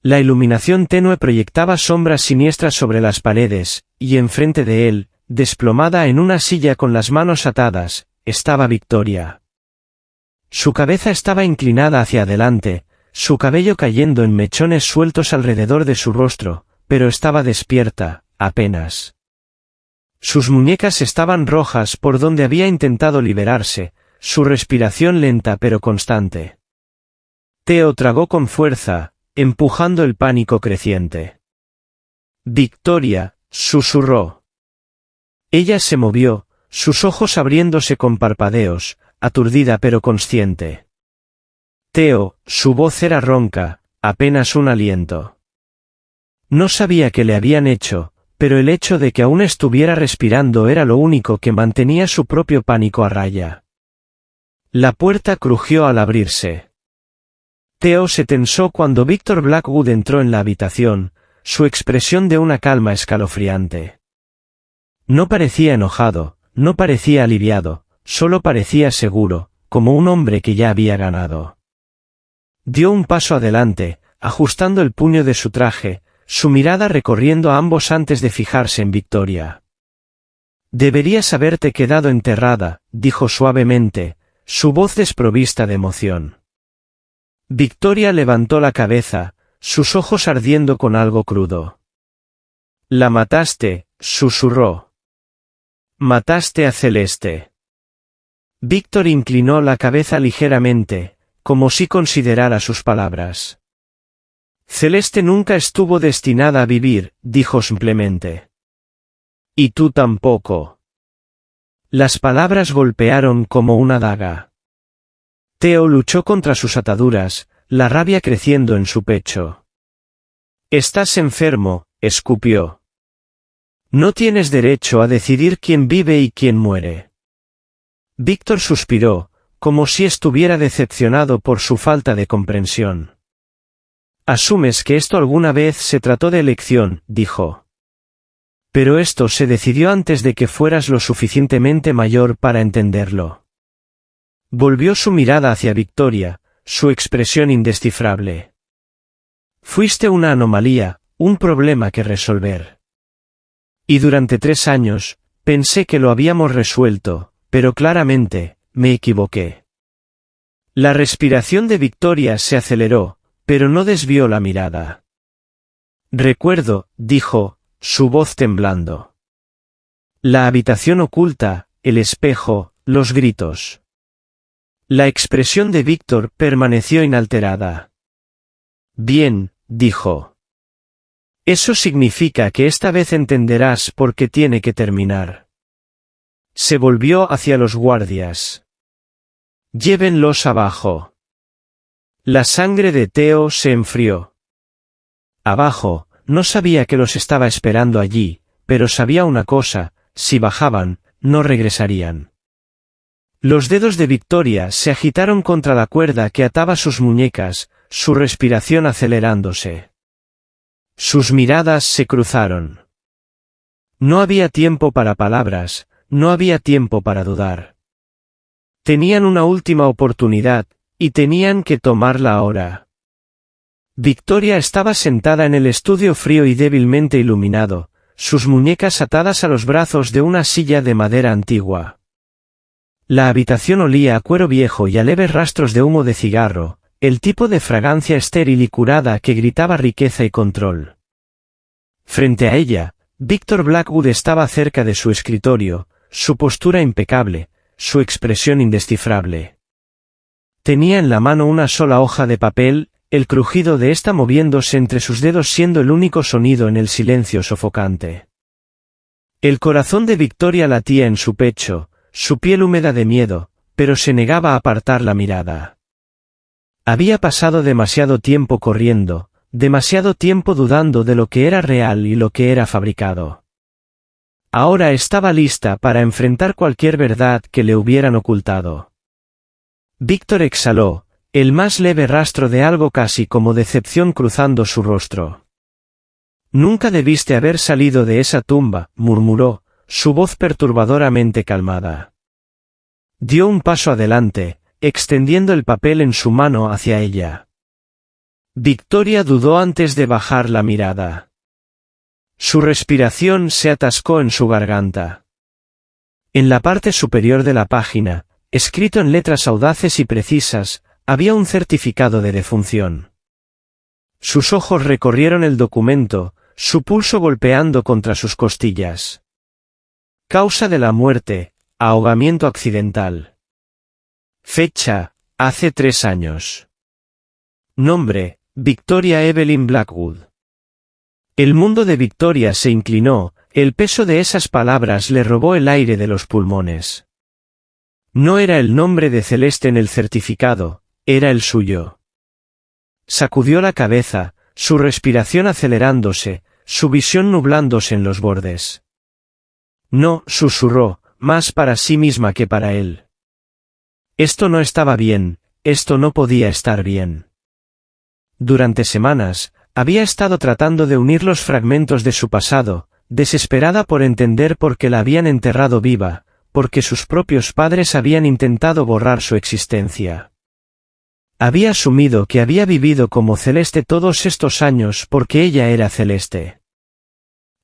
La iluminación tenue proyectaba sombras siniestras sobre las paredes, y enfrente de él, desplomada en una silla con las manos atadas, estaba Victoria. Su cabeza estaba inclinada hacia adelante, su cabello cayendo en mechones sueltos alrededor de su rostro, pero estaba despierta, apenas. Sus muñecas estaban rojas por donde había intentado liberarse, su respiración lenta pero constante. Theo tragó con fuerza, empujando el pánico creciente. Victoria, susurró. Ella se movió, sus ojos abriéndose con parpadeos, aturdida pero consciente. Theo, su voz era ronca, apenas un aliento. No sabía qué le habían hecho, pero el hecho de que aún estuviera respirando era lo único que mantenía su propio pánico a raya. La puerta crujió al abrirse. Theo se tensó cuando Victor Blackwood entró en la habitación, su expresión de una calma escalofriante. No parecía enojado, no parecía aliviado, solo parecía seguro, como un hombre que ya había ganado. Dio un paso adelante, ajustando el puño de su traje, su mirada recorriendo a ambos antes de fijarse en Victoria. Deberías haberte quedado enterrada, dijo suavemente, su voz desprovista de emoción. Victoria levantó la cabeza, sus ojos ardiendo con algo crudo. «La mataste», susurró. «Mataste a Celeste». Víctor inclinó la cabeza ligeramente, como si considerara sus palabras. «Celeste nunca estuvo destinada a vivir», dijo simplemente. «Y tú tampoco». Las palabras golpearon como una daga. Theo luchó contra sus ataduras, la rabia creciendo en su pecho. «Estás enfermo», escupió. «No tienes derecho a decidir quién vive y quién muere». Víctor suspiró, como si estuviera decepcionado por su falta de comprensión. «Asumes que esto alguna vez se trató de elección», dijo. «Pero esto se decidió antes de que fueras lo suficientemente mayor para entenderlo». Volvió su mirada hacia Victoria, su expresión indescifrable. «Fuiste una anomalía, un problema que resolver. Y durante 3 años, pensé que lo habíamos resuelto, pero claramente, me equivoqué». La respiración de Victoria se aceleró, pero no desvió la mirada. «Recuerdo», dijo, su voz temblando. «La habitación oculta, el espejo, los gritos». La expresión de Víctor permaneció inalterada. «Bien», dijo. «Eso significa que esta vez entenderás por qué tiene que terminar». Se volvió hacia los guardias. «Llévenlos abajo». La sangre de Theo se enfrió. Abajo, no sabía que los estaba esperando allí, pero sabía una cosa, si bajaban, no regresarían. Los dedos de Victoria se agitaron contra la cuerda que ataba sus muñecas, su respiración acelerándose. Sus miradas se cruzaron. No había tiempo para palabras, no había tiempo para dudar. Tenían una última oportunidad, y tenían que tomarla ahora. Victoria estaba sentada en el estudio frío y débilmente iluminado, sus muñecas atadas a los brazos de una silla de madera antigua. La habitación olía a cuero viejo y a leves rastros de humo de cigarro, el tipo de fragancia estéril y curada que gritaba riqueza y control. Frente a ella, Victor Blackwood estaba cerca de su escritorio, su postura impecable, su expresión indescifrable. Tenía en la mano una sola hoja de papel, el crujido de ésta moviéndose entre sus dedos siendo el único sonido en el silencio sofocante. El corazón de Victoria latía en su pecho, su piel húmeda de miedo, pero se negaba a apartar la mirada. Había pasado demasiado tiempo corriendo, demasiado tiempo dudando de lo que era real y lo que era fabricado. Ahora estaba lista para enfrentar cualquier verdad que le hubieran ocultado. Víctor exhaló, el más leve rastro de algo casi como decepción cruzando su rostro. «Nunca debiste haber salido de esa tumba», murmuró, su voz perturbadoramente calmada. Dio un paso adelante, extendiendo el papel en su mano hacia ella. Victoria dudó antes de bajar la mirada. Su respiración se atascó en su garganta. En la parte superior de la página, escrito en letras audaces y precisas, había un certificado de defunción. Sus ojos recorrieron el documento, su pulso golpeando contra sus costillas. Causa de la muerte, ahogamiento accidental. Fecha, hace 3 años. Nombre, Victoria Evelyn Blackwood. El mundo de Victoria se inclinó, el peso de esas palabras le robó el aire de los pulmones. No era el nombre de Celeste en el certificado, era el suyo. Sacudió la cabeza, su respiración acelerándose, su visión nublándose en los bordes. «No», susurró, más para sí misma que para él. Esto no estaba bien, esto no podía estar bien. Durante semanas, había estado tratando de unir los fragmentos de su pasado, desesperada por entender por qué la habían enterrado viva, porque sus propios padres habían intentado borrar su existencia. Había asumido que había vivido como Celeste todos estos años porque ella era Celeste.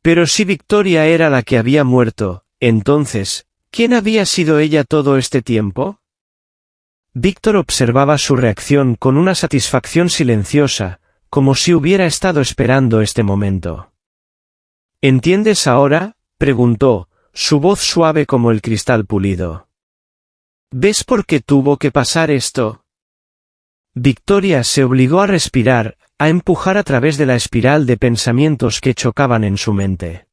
Pero si Victoria era la que había muerto, entonces, ¿quién había sido ella todo este tiempo? Víctor observaba su reacción con una satisfacción silenciosa, como si hubiera estado esperando este momento. ¿Entiendes ahora?, preguntó, su voz suave como el cristal pulido. ¿Ves por qué tuvo que pasar esto? Victoria se obligó a respirar, a empujar a través de la espiral de pensamientos que chocaban en su mente.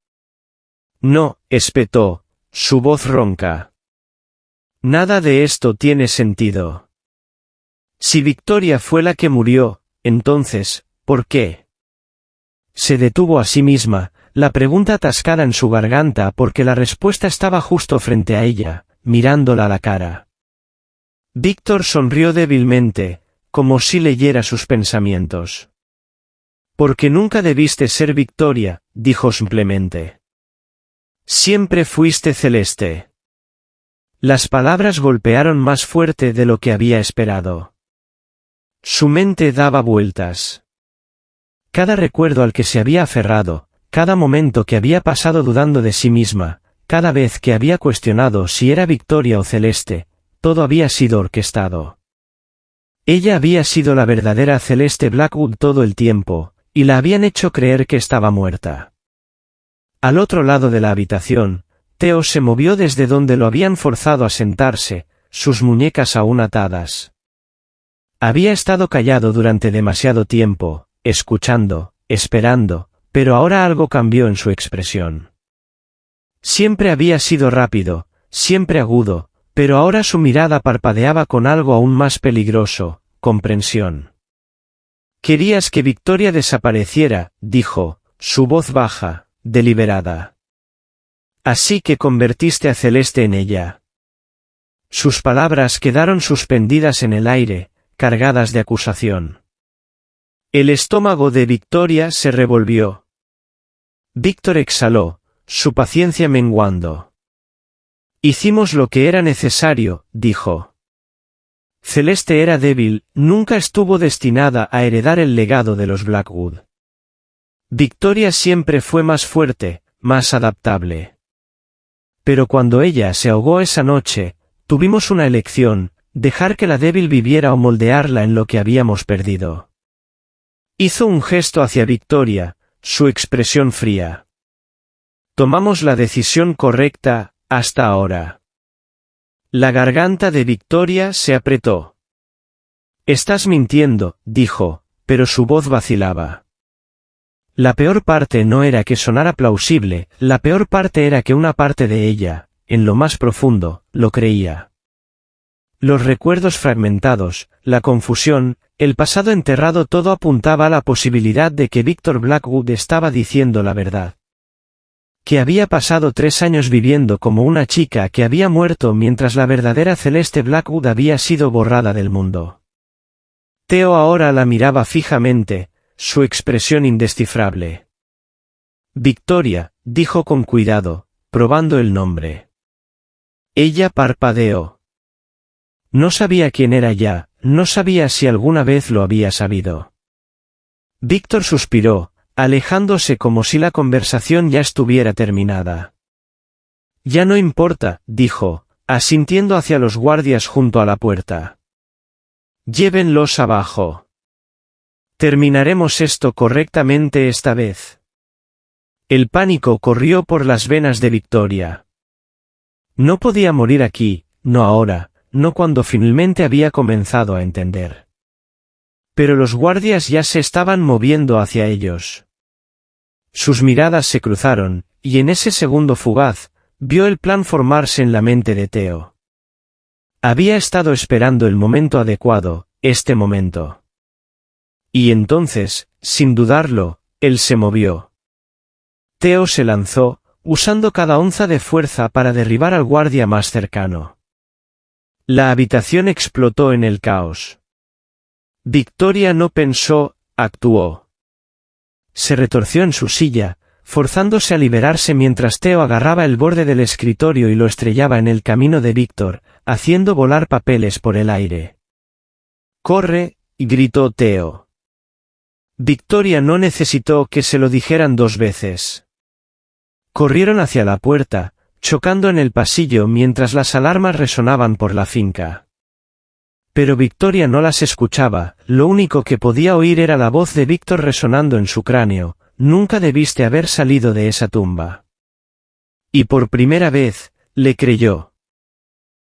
No, espetó, su voz ronca. Nada de esto tiene sentido. Si Victoria fue la que murió, entonces, ¿por qué? Se detuvo a sí misma, la pregunta atascada en su garganta porque la respuesta estaba justo frente a ella, mirándola a la cara. Víctor sonrió débilmente, como si leyera sus pensamientos. Porque nunca debiste ser Victoria, dijo simplemente. Siempre fuiste Celeste. Las palabras golpearon más fuerte de lo que había esperado. Su mente daba vueltas. Cada recuerdo al que se había aferrado, cada momento que había pasado dudando de sí misma, cada vez que había cuestionado si era Victoria o Celeste, todo había sido orquestado. Ella había sido la verdadera Celeste Blackwood todo el tiempo, y la habían hecho creer que estaba muerta. Al otro lado de la habitación, Theo se movió desde donde lo habían forzado a sentarse, sus muñecas aún atadas. Había estado callado durante demasiado tiempo, escuchando, esperando, pero ahora algo cambió en su expresión. Siempre había sido rápido, siempre agudo, pero ahora su mirada parpadeaba con algo aún más peligroso, comprensión. Querías que Victoria desapareciera, dijo, su voz baja, deliberada. Así que convertiste a Celeste en ella. Sus palabras quedaron suspendidas en el aire, cargadas de acusación. El estómago de Victoria se revolvió. Víctor exhaló, su paciencia menguando. Hicimos lo que era necesario, dijo. Celeste era débil, nunca estuvo destinada a heredar el legado de los Blackwood. Victoria siempre fue más fuerte, más adaptable. Pero cuando ella se ahogó esa noche, tuvimos una elección, dejar que la débil viviera o moldearla en lo que habíamos perdido. Hizo un gesto hacia Victoria, su expresión fría. Tomamos la decisión correcta, hasta ahora. La garganta de Victoria se apretó. Estás mintiendo, dijo, pero su voz vacilaba. La peor parte no era que sonara plausible, la peor parte era que una parte de ella, en lo más profundo, lo creía. Los recuerdos fragmentados, la confusión, el pasado enterrado, todo apuntaba a la posibilidad de que Victor Blackwood estaba diciendo la verdad. Que había pasado 3 años viviendo como una chica que había muerto mientras la verdadera Celeste Blackwood había sido borrada del mundo. Theo ahora la miraba fijamente, su expresión indescifrable. Victoria, dijo con cuidado, probando el nombre. Ella parpadeó. No sabía quién era ya, no sabía si alguna vez lo había sabido. Víctor suspiró, alejándose como si la conversación ya estuviera terminada. Ya no importa, dijo, asintiendo hacia los guardias junto a la puerta. Llévenlos abajo. Terminaremos esto correctamente esta vez. El pánico corrió por las venas de Victoria. No podía morir aquí, no ahora, no cuando finalmente había comenzado a entender. Pero los guardias ya se estaban moviendo hacia ellos. Sus miradas se cruzaron, y en ese segundo fugaz, vio el plan formarse en la mente de Theo. Había estado esperando el momento adecuado, este momento. Y entonces, sin dudarlo, él se movió. Theo se lanzó, usando cada onza de fuerza para derribar al guardia más cercano. La habitación explotó en el caos. Victoria no pensó, actuó. Se retorció en su silla, forzándose a liberarse mientras Theo agarraba el borde del escritorio y lo estrellaba en el camino de Víctor, haciendo volar papeles por el aire. Corre, gritó Theo. Victoria no necesitó que se lo dijeran 2 veces. Corrieron hacia la puerta, chocando en el pasillo mientras las alarmas resonaban por la finca. Pero Victoria no las escuchaba, lo único que podía oír era la voz de Víctor resonando en su cráneo: nunca debiste haber salido de esa tumba. Y por primera vez, le creyó.